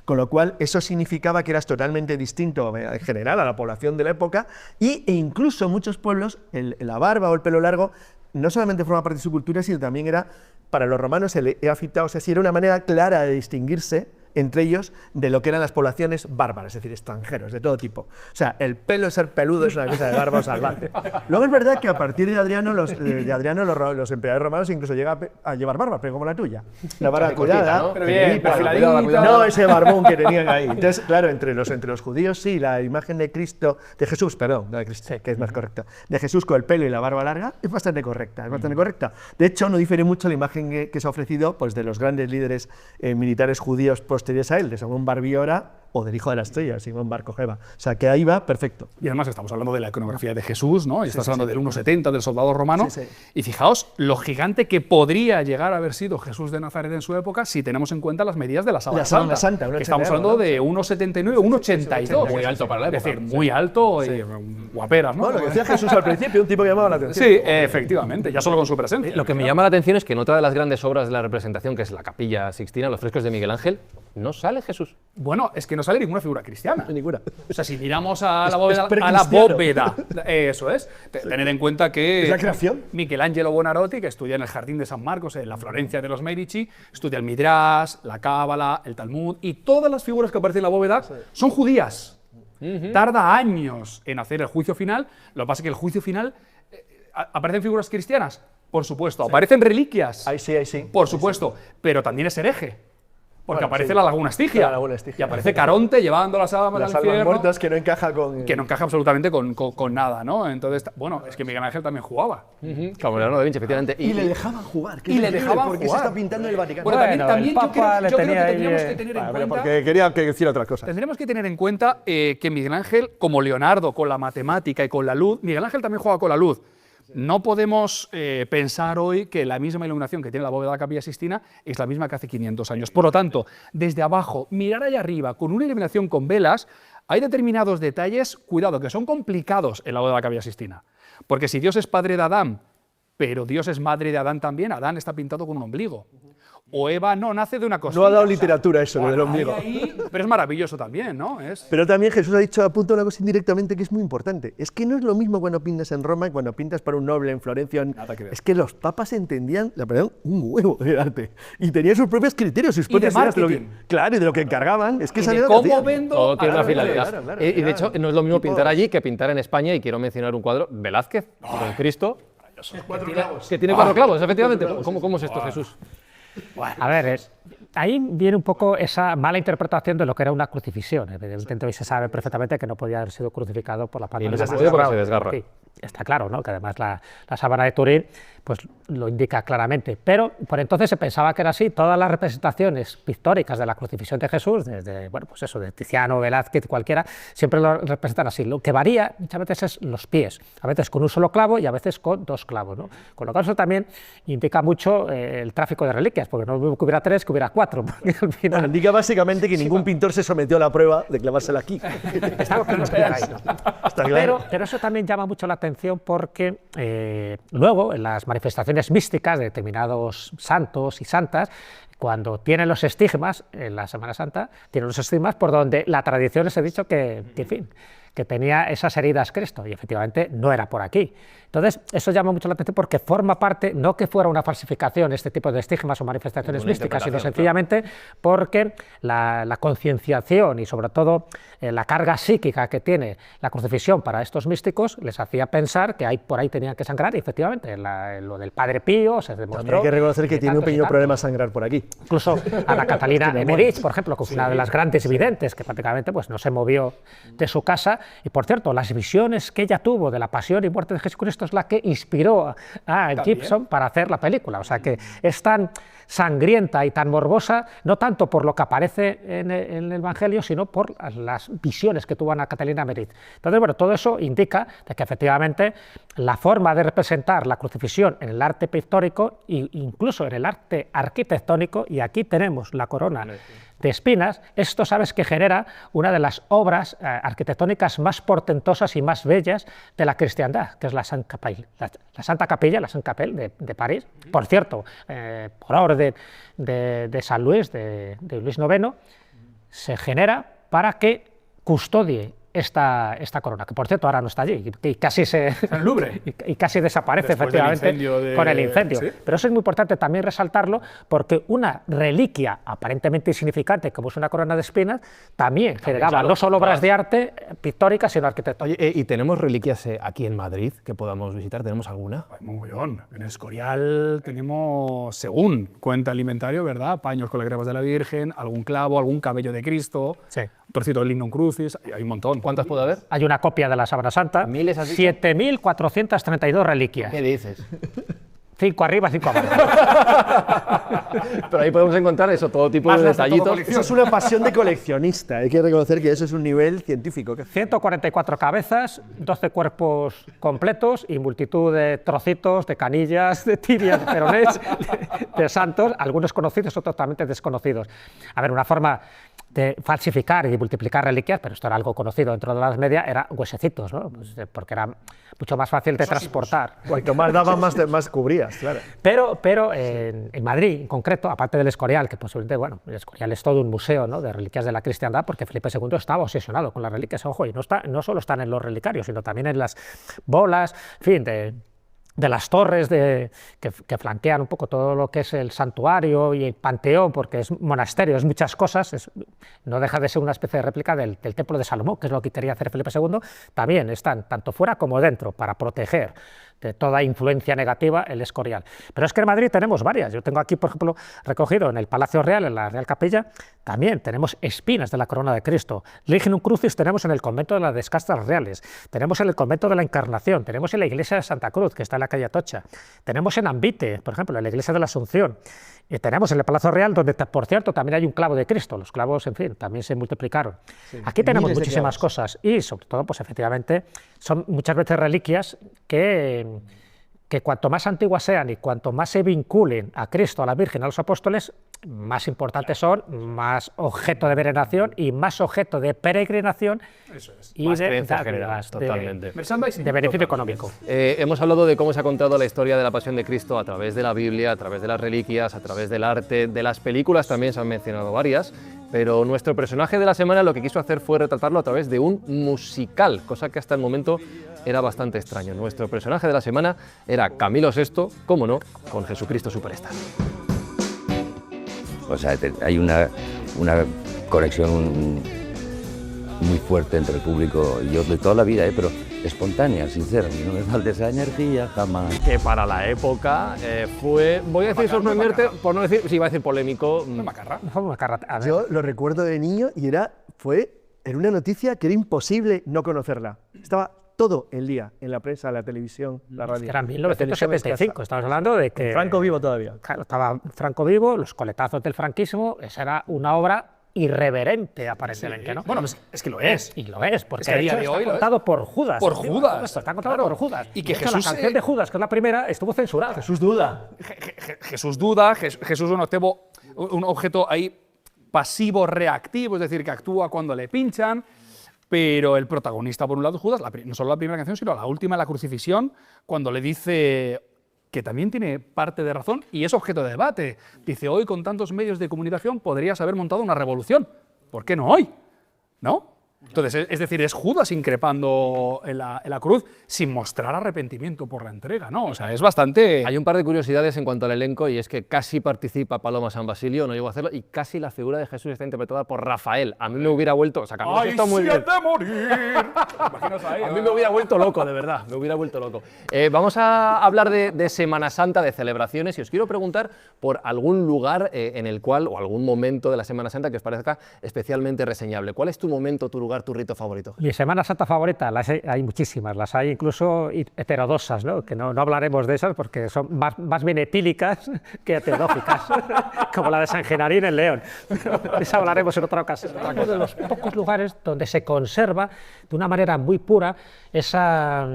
C: Con lo cual eso significaba que eras totalmente distinto en general a la población de la época e incluso en muchos pueblos la barba o el pelo largo no solamente forma parte de su cultura, sino también era para los romanos el afeitado, o sea, si era una manera clara de distinguirse entre ellos de lo que eran las poblaciones bárbaras, es decir, extranjeros, de todo tipo. O sea, el pelo de ser peludo es una cosa de bárbaro salvaje. Luego es verdad que a partir de Adriano, los emperadores romanos incluso llegan a llevar barba, pero como la tuya. La barba cuidada,
A: ¿no?
D: Pero bien,
C: cuidado, no ese barbón que tenían ahí. Entonces, claro, entre los judíos sí, la imagen de Cristo, de Jesús, perdón, no de Cristo, que es más correcta, de Jesús con el pelo y la barba larga, es bastante correcta, es bastante correcta. De hecho, no difiere mucho la imagen que se ha ofrecido pues, de los grandes líderes militares judíos posteriores a él, de Simón Bar Biora o del hijo de la estrella, Simón Bar Kojeva. O sea, que ahí va perfecto.
D: Y además estamos hablando de la iconografía de Jesús, ¿no? Y estás hablando del 1,70 del soldado romano.
C: Sí, sí.
D: Y fijaos lo gigante que podría llegar a haber sido Jesús de Nazaret en su época si tenemos en cuenta las medidas de la sábana santa. Que estamos hablando de 1,79, 1,82.
A: Muy alto para la época.
D: Es decir, muy alto y guaperas, ¿no?
C: Bueno, lo que decía Jesús al principio, un tipo que llamaba la atención.
D: Sí, efectivamente, ya solo con su presencia.
A: Lo que me llama la atención es que en otra de las grandes obras de la representación, que es la Capilla Sixtina, los frescos de Miguel Ángel, no sale Jesús.
D: Bueno, es que no sale ninguna figura cristiana.
C: Ninguna.
D: O sea, si miramos a la bóveda, eso es. Tened en cuenta que
C: ¿Es la creación?
D: Michelangelo Buonarroti, que estudia en el Jardín de San Marcos, en la Florencia de los Medici, estudia el Midrash, la Cábala, el Talmud, y todas las figuras que aparecen en la bóveda son judías. Tarda años en hacer el juicio final. Lo que pasa es que el juicio final ¿aparecen figuras cristianas? Por supuesto. ¿Aparecen reliquias?
C: Ahí sí.
D: Por supuesto. Pero también es hereje. Porque
C: Bueno,
D: aparece
C: sí.
D: la Laguna Estigia.
C: La Laguna Estigia.
D: Y aparece Caronte llevando las almas al infierno.
C: muertas que no encaja con...
D: Que no encaja absolutamente con nada, ¿no? Entonces, bueno, es que Miguel Ángel también jugaba.
A: Como Leonardo da Vinci, efectivamente.
C: Y le dejaban jugar.
D: Y le dejaban
C: porque
D: jugar.
C: se está pintando en el Vaticano.
D: Bueno, también
B: el
D: yo
B: Papa
D: creo
B: le
D: que
B: tenía ahí,
D: tendríamos que tener en cuenta...
C: Porque quería decir otras cosas.
D: Tendremos que tener en cuenta que Miguel Ángel, como Leonardo, con la matemática y con la luz, Miguel Ángel también juega con la luz. No podemos pensar hoy que la misma iluminación que tiene la bóveda de la Capilla Sixtina es la misma que hace 500 años. Por lo tanto, desde abajo, mirar allá arriba con una iluminación con velas, hay determinados detalles, cuidado, que son complicados en la bóveda de la Capilla Sixtina. Porque si Dios es padre de Adán, pero Dios es madre de Adán también, Adán está pintado con un ombligo. O Eva no nace de una costilla.
C: No ha dado literatura eso, lo del ombligo.
D: Pero es maravilloso también, ¿no?
C: Pero también Jesús ha dicho, apunta una cosa indirectamente que es muy importante. Es que no es lo mismo cuando pintas en Roma y cuando pintas para un noble en Florencia. Es que los papas entendían, un huevo de arte. Y tenían sus propios criterios, sus propias ideas de
D: marketing.
C: Claro, y de lo que encargaban. Es que
D: Y
C: salía
D: de
C: lo que
D: cómo
C: hacían.
D: vendo
A: Todo tiene una
D: a través de
A: finalidad.
C: claro,
A: Y de hecho, no es lo mismo
C: Tipos-
A: pintar allí que pintar en España, y quiero mencionar un cuadro, Velázquez, con Cristo, que tiene 4 clavos, efectivamente. ¿Cómo es esto, Jesús?
B: A ver, ahí viene un poco esa mala interpretación de lo que era una crucifixión. Evidentemente hoy se sabe perfectamente que no podía haber sido crucificado por la palma
A: Y no
B: de la
A: se
B: mano.
A: puede porque se desgarra.
B: Sí, está claro, ¿no? Que además la sábana de Turín pues, lo indica claramente. Pero por entonces se pensaba que era así. Todas las representaciones pictóricas de la crucifixión de Jesús, desde, bueno, pues eso, de Tiziano, Velázquez, cualquiera, siempre lo representan así. Lo que varía muchas veces es los pies, a veces con un solo clavo y a veces con 2 clavos, ¿no? Con lo cual eso también indica mucho el tráfico de reliquias, porque no es lo mismo que hubiera 3 que hubiera 4. Porque al final
C: Bueno, indica básicamente que ningún pintor se sometió a la prueba de clavársela aquí.
B: está claro que ahí, ¿no?
C: Está claro.
B: Pero eso también llama mucho la atención porque luego en las manifestaciones místicas de determinados santos y santas, cuando tienen los estigmas en la Semana Santa, tienen los estigmas por donde la tradición les ha dicho que en fin, que tenía esas heridas Cristo, y efectivamente no era por aquí. Entonces, eso llama mucho la atención porque forma parte, no que fuera una falsificación este tipo de estigmas o manifestaciones
A: Una
B: místicas, sino
A: interpretación,
B: sencillamente porque la concienciación y sobre todo la carga psíquica que tiene la crucifixión para estos místicos les hacía pensar que por ahí tenían que sangrar, y efectivamente lo del Padre Pío se demostró.
C: También hay que reconocer que
B: y
C: tiene un
B: tantos y
C: pequeño
B: tantos.
C: problema sangrar por aquí.
B: Incluso Ana Catalina Emmerich, por ejemplo, que fue una de las grandes videntes, que prácticamente pues, no se movió de su casa. Y por cierto, las visiones que ella tuvo de la pasión y muerte de Jesucristo es la que inspiró a Gibson para hacer la película. O sea que es tan sangrienta y tan morbosa, no tanto por lo que aparece en el Evangelio, sino por las visiones que tuvo Ana Catalina Emmerich. Entonces, bueno, todo eso indica de que efectivamente la forma de representar la crucifixión en el arte pictórico e incluso en el arte arquitectónico, y aquí tenemos la corona de espinas, esto sabes que genera una de las obras arquitectónicas más portentosas y más bellas de la cristiandad, que es la Santa Capilla, la Sainte-Capelle de París. Por cierto, por orden de San Luis, de Luis IX, se genera para que custodie esta corona, que por cierto ahora no está allí, y casi
D: en el Louvre.
B: y casi desaparece
D: Después del
B: efectivamente
D: incendio
B: con el incendio.
D: ¿Sí?
B: Pero eso es muy importante también resaltarlo, porque una reliquia aparentemente insignificante, como es una corona de espinas, también generaba
A: claro,
B: no solo obras de arte pictóricas, sino arquitectónicas.
A: Oye, ¿y tenemos reliquias aquí en Madrid que podamos visitar? ¿Tenemos alguna?
D: Ay, mogollón. En Escorial tenemos, según cuenta el inventario, ¿verdad? Paños con las grebas de la Virgen, algún clavo, algún cabello de Cristo,
B: Sí.
D: un trocito del Lignum Crucis, hay un montón.
A: ¿Cuántas puede haber?
B: Hay una copia de la Sábana Santa,
A: ¿Miles has dicho?
B: 7.432 reliquias.
A: ¿Qué dices?
B: 5 arriba, 5 abajo.
A: Pero ahí podemos encontrar eso, todo tipo
D: Más
A: de
D: las de todo
A: detallitos.
D: colección.
C: Eso es una pasión de coleccionista, hay que reconocer que eso es un nivel científico.
B: 144 cabezas, 12 cuerpos completos y multitud de trocitos, de canillas, de tibias, de peronés, de santos, algunos conocidos, otros totalmente desconocidos. A ver, una forma de falsificar y multiplicar reliquias, pero esto era algo conocido dentro de la Edad Media, era huesecitos, ¿no? Pues, porque era mucho más fácil de transportar.
C: Cuanto más daba, más cubrías, claro.
B: Pero en Madrid, en concreto, aparte del Escorial, que posiblemente, bueno, el Escorial es todo un museo, ¿no?, de reliquias de la cristiandad, porque Felipe II estaba obsesionado con las reliquias, ojo, y no solo están en los relicarios, sino también en las bolas, en fin, de las torres que flanquean un poco todo lo que es el santuario y el panteón, porque es monasterio, es muchas cosas, no deja de ser una especie de réplica del templo de Salomón, que es lo que quería hacer Felipe II, también están tanto fuera como dentro para proteger de toda influencia negativa el Escorial. Pero es que en Madrid tenemos varias. Yo tengo aquí, por ejemplo, recogido en el Palacio Real, en la Real Capilla, también tenemos espinas de la corona de Cristo. Lignum Crucis tenemos en el convento de las Descastas Reales, tenemos en el convento de la Encarnación, tenemos en la iglesia de Santa Cruz, que está en la calle Atocha, tenemos en Ambite, por ejemplo, en la iglesia de la Asunción, y tenemos en el Palacio Real, donde, por cierto, también hay un clavo de Cristo. Los clavos, en fin, también se multiplicaron. Sí, aquí tenemos muchísimas cosas y, sobre todo, pues efectivamente, son muchas veces reliquias que cuanto más antiguas sean y cuanto más se vinculen a Cristo, a la Virgen, a los apóstoles, más importantes son, más objeto de veneración y más objeto de peregrinación.
D: Eso es.
B: Y
A: Más
B: de
A: creencia general, totalmente.
B: De beneficio económico.
A: Hemos hablado de cómo se ha contado la historia de la Pasión de Cristo a través de la Biblia, a través de las reliquias, a través del arte, de las películas también se han mencionado varias, pero nuestro personaje de la semana lo que quiso hacer fue retratarlo a través de un musical, cosa que hasta el momento era bastante extraño. Nuestro personaje de la semana era Camilo VI, cómo no, con Jesucristo Superstar.
E: O sea, hay una conexión muy fuerte entre el público y yo de toda la vida, pero espontánea, sincera, y no me falta esa energía jamás.
A: Que para la época fue, voy a decir sorprenderte, por no decir, si iba a decir polémico.
D: Macarra.
C: Yo lo recuerdo de niño y era una noticia que era imposible no conocerla. Estaba todo el día en la prensa, la televisión, la radio.
B: Era 1975, estamos hablando de que...
C: Franco vivo todavía.
B: Claro, estaba Franco vivo, los coletazos del franquismo, esa era una obra irreverente, aparentemente,
D: Sí.
B: ¿no?
D: Bueno, es que lo es.
B: Y lo es, porque
D: Es que a día de hoy
B: está
D: lo es.
B: contado por Judas.
D: Por Judas.
B: Está contado
D: Claro.
B: por Judas.
D: Y que
B: De hecho,
D: Jesús
B: la canción de Judas, que es la primera, estuvo censurada.
C: Jesús duda.
D: Jesús duda, Jesús es un objeto ahí pasivo-reactivo, es decir, que actúa cuando le pinchan, pero el protagonista, por un lado, es Judas, no solo la primera canción, sino la última, la crucifixión, cuando le dice que también tiene parte de razón y es objeto de debate. Dice, hoy con tantos medios de comunicación podrías haber montado una revolución. ¿Por qué no hoy? ¿No? Entonces, es decir, es Judas increpando en la cruz sin mostrar arrepentimiento por la entrega, ¿no? O sea, es bastante...
A: Hay un par de curiosidades en cuanto al elenco y es que casi participa Paloma San Basilio, no llegó a hacerlo, y casi la figura de Jesús está interpretada por Rafael. A mí me hubiera vuelto, o sea, Camilo
D: ¡Ay,
A: está muy bien.
D: siete morir! Imaginas ahí,
A: A mí me hubiera vuelto loco, de verdad, me hubiera vuelto loco. Vamos a hablar de Semana Santa, de celebraciones, y os quiero preguntar por algún lugar en el cual, o algún momento de la Semana Santa que os parezca especialmente reseñable. ¿Cuál es tu momento, tu lugar, tu rito favorito?
B: Mi Semana Santa favorita, hay muchísimas, las hay incluso heterodosas, ¿no? Que no hablaremos de esas porque son más bien etílicas que heterodóficas, como la de San Genarín en León. De esa hablaremos en otra ocasión. Uno de los pocos lugares donde se conserva de una manera muy pura esa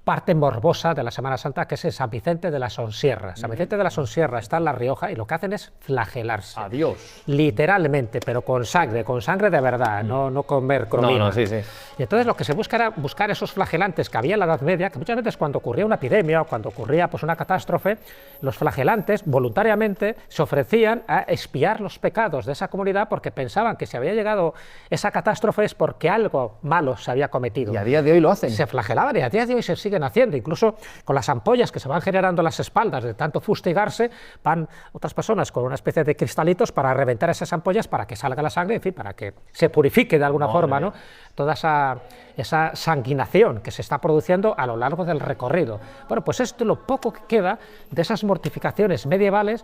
B: parte morbosa de la Semana Santa, que es en San Vicente de la Sonsierra. San Vicente de la Sonsierra está en La Rioja y lo que hacen es flagelarse.
A: Adiós.
B: Literalmente, pero con sangre de verdad, no comer cromina.
A: No, sí, sí.
B: Y entonces lo que se busca era buscar esos flagelantes que había en la Edad Media, que muchas veces cuando ocurría una epidemia o cuando ocurría pues, una catástrofe, los flagelantes voluntariamente se ofrecían a expiar los pecados de esa comunidad porque pensaban que si había llegado esa catástrofe es porque algo malo se había cometido.
A: Y a día de hoy lo hacen.
B: Se flagelaban y a día de hoy se siguen haciendo, incluso con las ampollas que se van generando en las espaldas de tanto fustigarse, van otras personas con una especie de cristalitos para reventar esas ampollas para que salga la sangre, en fin, para que se purifique de alguna forma, ¿no? Toda esa sanguinación que se está produciendo a lo largo del recorrido. Bueno, pues esto es lo poco que queda de esas mortificaciones medievales,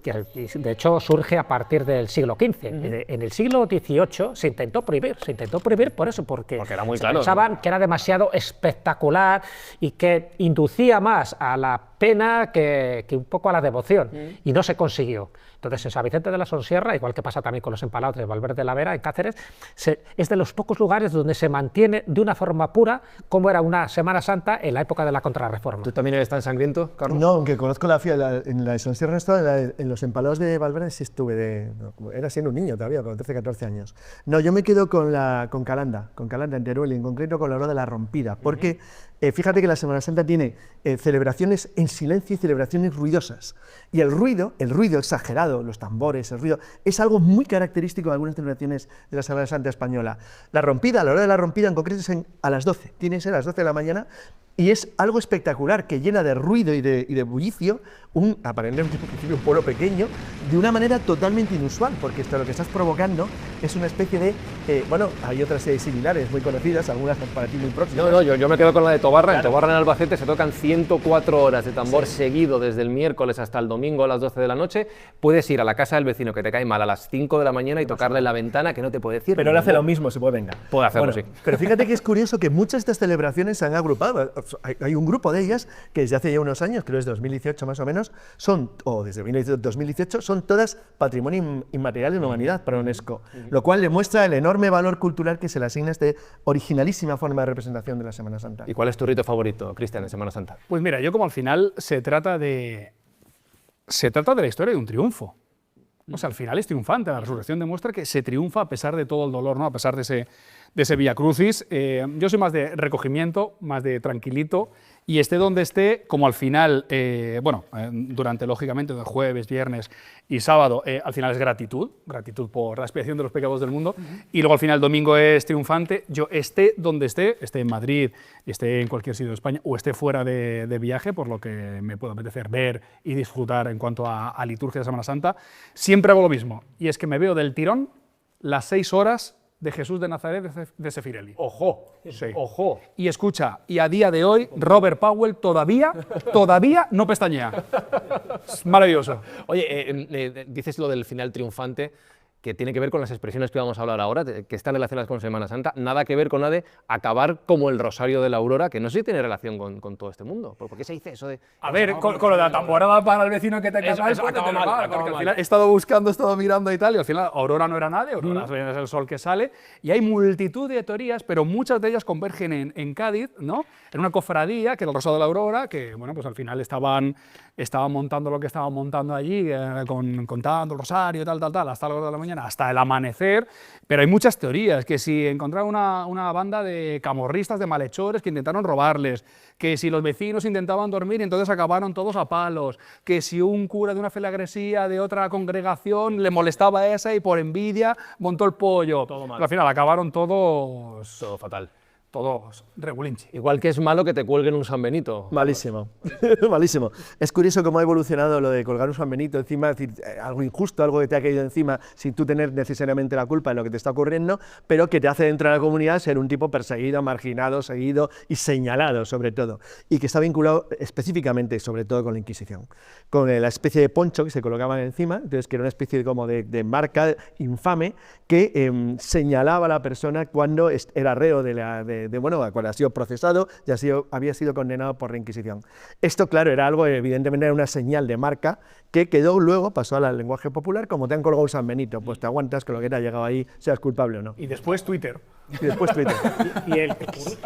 B: que de hecho surge a partir del siglo XV. En el siglo XVIII se intentó prohibir por eso, porque
A: era muy
B: se
A: claro,
B: pensaban que era demasiado espectacular y que inducía más a la pena que un poco a la devoción, y no se consiguió. Entonces, en San Vicente de la Sonsierra, igual que pasa también con los empalados de Valverde de la Vera, en Cáceres, es de los pocos lugares donde se mantiene de una forma pura como era una Semana Santa en la época de la Contrarreforma.
A: ¿Tú también eres tan sangriento, Carlos?
C: No, aunque conozco la fiesta, en la de Sonsierra no estaba, en los empalados de Valverde sí estuve, era siendo un niño todavía, con 13, 14 años. No, yo me quedo con Calanda, en Teruel, y en concreto con la hora de la rompida, porque fíjate que la Semana Santa tiene celebraciones en silencio y celebraciones ruidosas. Y el ruido exagerado, los tambores, el ruido, es algo muy característico de algunas celebraciones de la Semana Santa española. La rompida, la hora de la rompida en concreto es a las 12, tiene que ser a las 12 de la mañana, y es algo espectacular que llena de ruido y de bullicio aparentemente un pueblo pequeño, de una manera totalmente inusual, porque lo que estás provocando es una especie de, bueno, hay otras similares muy conocidas, algunas para ti muy próximas.
A: No, yo me quedo con la de Tobarra. Claro. En Tobarra, en Albacete, se tocan 104 horas de tambor seguido desde el miércoles hasta el domingo a las 12 de la noche. Puedes ir a la casa del vecino que te cae mal a las 5 de la mañana y tocarle en la ventana, que no te puede decir.
C: Pero él hace lo mismo, se puede vengar.
A: Puede hacerlo,
C: bueno,
A: sí.
C: Pero fíjate que es curioso que muchas de estas celebraciones se han agrupado. Hay un grupo de ellas que desde hace ya unos años, creo que es 2018 más o menos, o desde 2018, son todas patrimonio inmaterial de la humanidad para UNESCO, lo cual demuestra el enorme valor cultural que se le asigna a esta originalísima forma de representación de la Semana Santa.
A: ¿Y cuál es tu rito favorito, Cristian, en Semana Santa?
D: Pues mira, yo como al final se trata de la historia de un triunfo. O sea, al final es triunfante. La resurrección demuestra que se triunfa a pesar de todo el dolor, ¿no? A pesar de ese Vía Crucis. Yo soy más de recogimiento, más de tranquilito, y esté donde esté, como al final, durante, lógicamente, de jueves, viernes y sábado, al final es gratitud por la expiación de los pecados del mundo, y luego al final el domingo es triunfante. Yo esté donde esté en Madrid, esté en cualquier sitio de España, o esté fuera de viaje, por lo que me puedo apetecer ver y disfrutar en cuanto a liturgia de Semana Santa, siempre hago lo mismo, y es que me veo del tirón las 6 horas de Jesús de Nazaret de Sefirelli.
A: ¡Ojo!
D: Sí.
A: ¡Ojo!
D: Y escucha, y a día de hoy Robert Powell todavía no pestañea. Es maravilloso.
A: Oye, dices lo del final triunfante, que tiene que ver con las expresiones que vamos a hablar ahora, que están relacionadas con Semana Santa, nada que ver con la de acabar como el Rosario de la Aurora, que no sé si tiene relación con todo este mundo. ¿Por qué se dice eso de...?
D: A ver, con lo de la tamborada para el vecino que te cae mal, acaba mal, porque al final he estado buscando, he estado mirando y tal, y al final Aurora no era nada, Aurora es el sol que sale, y hay multitud de teorías, pero muchas de ellas convergen en Cádiz, ¿no? En una cofradía, que era el Rosario de la Aurora, que bueno, pues al final estaban montando lo que estaban montando allí, contando el rosario, tal, hasta las 2 de la mañana, hasta el amanecer, pero hay muchas teorías, que si encontraron una banda de camorristas, de malhechores que intentaron robarles, que si los vecinos intentaban dormir y entonces acabaron todos a palos, que si un cura de una feligresía de otra congregación le molestaba a esa y por envidia montó el pollo.
A: Todo mal.
D: Pero al final acabaron todos...
A: Todo fatal.
D: Todos regulinchi.
A: Igual que es malo que te cuelguen un San Benito.
C: Malísimo, malísimo. Es curioso cómo ha evolucionado lo de colgar un San Benito encima, es decir, algo injusto, algo que te ha caído encima sin tú tener necesariamente la culpa de lo que te está ocurriendo, pero que te hace dentro de la comunidad ser un tipo perseguido, marginado, seguido y señalado sobre todo, y que está vinculado específicamente sobre todo con la Inquisición, con la especie de poncho que se colocaban encima, entonces que era una especie de marca infame que señalaba a la persona cuando era reo cuando ha sido procesado y había sido condenado por la Inquisición. Esto, claro, era algo, evidentemente era una señal de marca que quedó luego, pasó al lenguaje popular, como te han colgado un San Benito, pues te aguantas que lo que te ha llegado ahí, seas culpable o no.
D: Y después Twitter.
C: Y después Twitter.
B: Y el
C: X.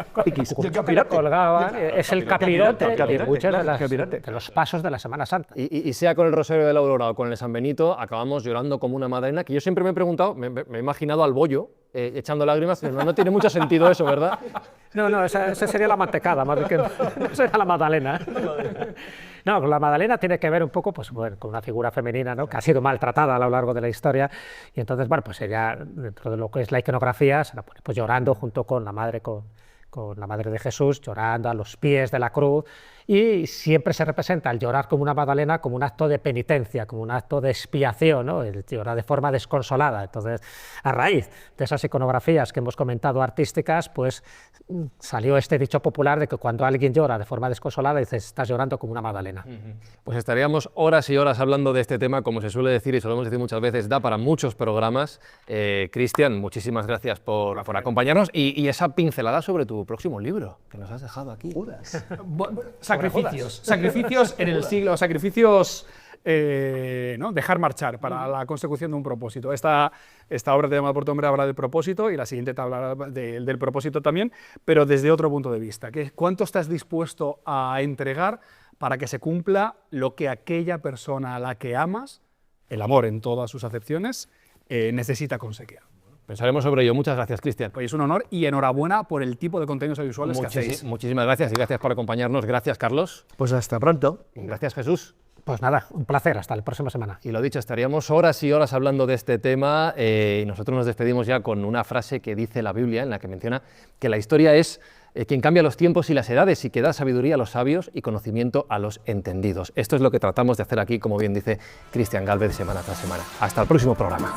B: que le colgaban es el capirote de
C: capirote,
B: muchos
C: claro, capirote.
B: de los pasos de la Semana Santa.
A: Y sea con el Rosario de la Aurora o con el San Benito, acabamos llorando como una Madalena, que yo siempre me he preguntado, me he imaginado al bollo echando lágrimas, pero no tiene mucho sentido eso, ¿verdad?
B: No, esa sería la mantecada, más bien que no sería la Magdalena. No, con la Magdalena tiene que ver un poco pues, bueno, con una figura femenina, ¿no?, que ha sido maltratada a lo largo de la historia, y entonces, bueno, pues ella, dentro de lo que es la iconografía, se la pone pues, llorando junto con la madre, con la madre de Jesús, llorando a los pies de la cruz, y siempre se representa el llorar como una Magdalena como un acto de penitencia, como un acto de expiación, ¿no?, el llorar de forma desconsolada. Entonces, a raíz de esas iconografías que hemos comentado artísticas, pues salió este dicho popular de que cuando alguien llora de forma desconsolada, dices, estás llorando como una Magdalena.
A: Pues estaríamos horas y horas hablando de este tema, como se suele decir y solemos decir muchas veces, da para muchos programas. Cristian, muchísimas gracias por acompañarnos y esa pincelada sobre tu próximo libro, que nos has dejado aquí.
D: Sacrificios en el siglo, sacrificios, ¿no?, dejar marchar para la consecución de un propósito. Esta obra de Llamada por tu nombre habla del propósito y la siguiente te hablará del propósito también, pero desde otro punto de vista. ¿Cuánto estás dispuesto a entregar para que se cumpla lo que aquella persona a la que amas, el amor en todas sus acepciones, necesita conseguir?
A: Pensaremos sobre ello. Muchas gracias, Cristian.
D: Pues es un honor y enhorabuena por el tipo de contenidos audiovisuales que hacéis.
A: Muchísimas gracias y gracias por acompañarnos. Gracias, Carlos.
C: Pues hasta pronto.
A: Y gracias, Jesús.
B: Pues nada, un placer, hasta la próxima semana.
A: Y lo dicho, estaríamos horas y horas hablando de este tema y nosotros nos despedimos ya con una frase que dice la Biblia en la que menciona que la historia es quien cambia los tiempos y las edades y que da sabiduría a los sabios y conocimiento a los entendidos. Esto es lo que tratamos de hacer aquí, como bien dice Cristian Gálvez, semana tras semana. Hasta el próximo programa.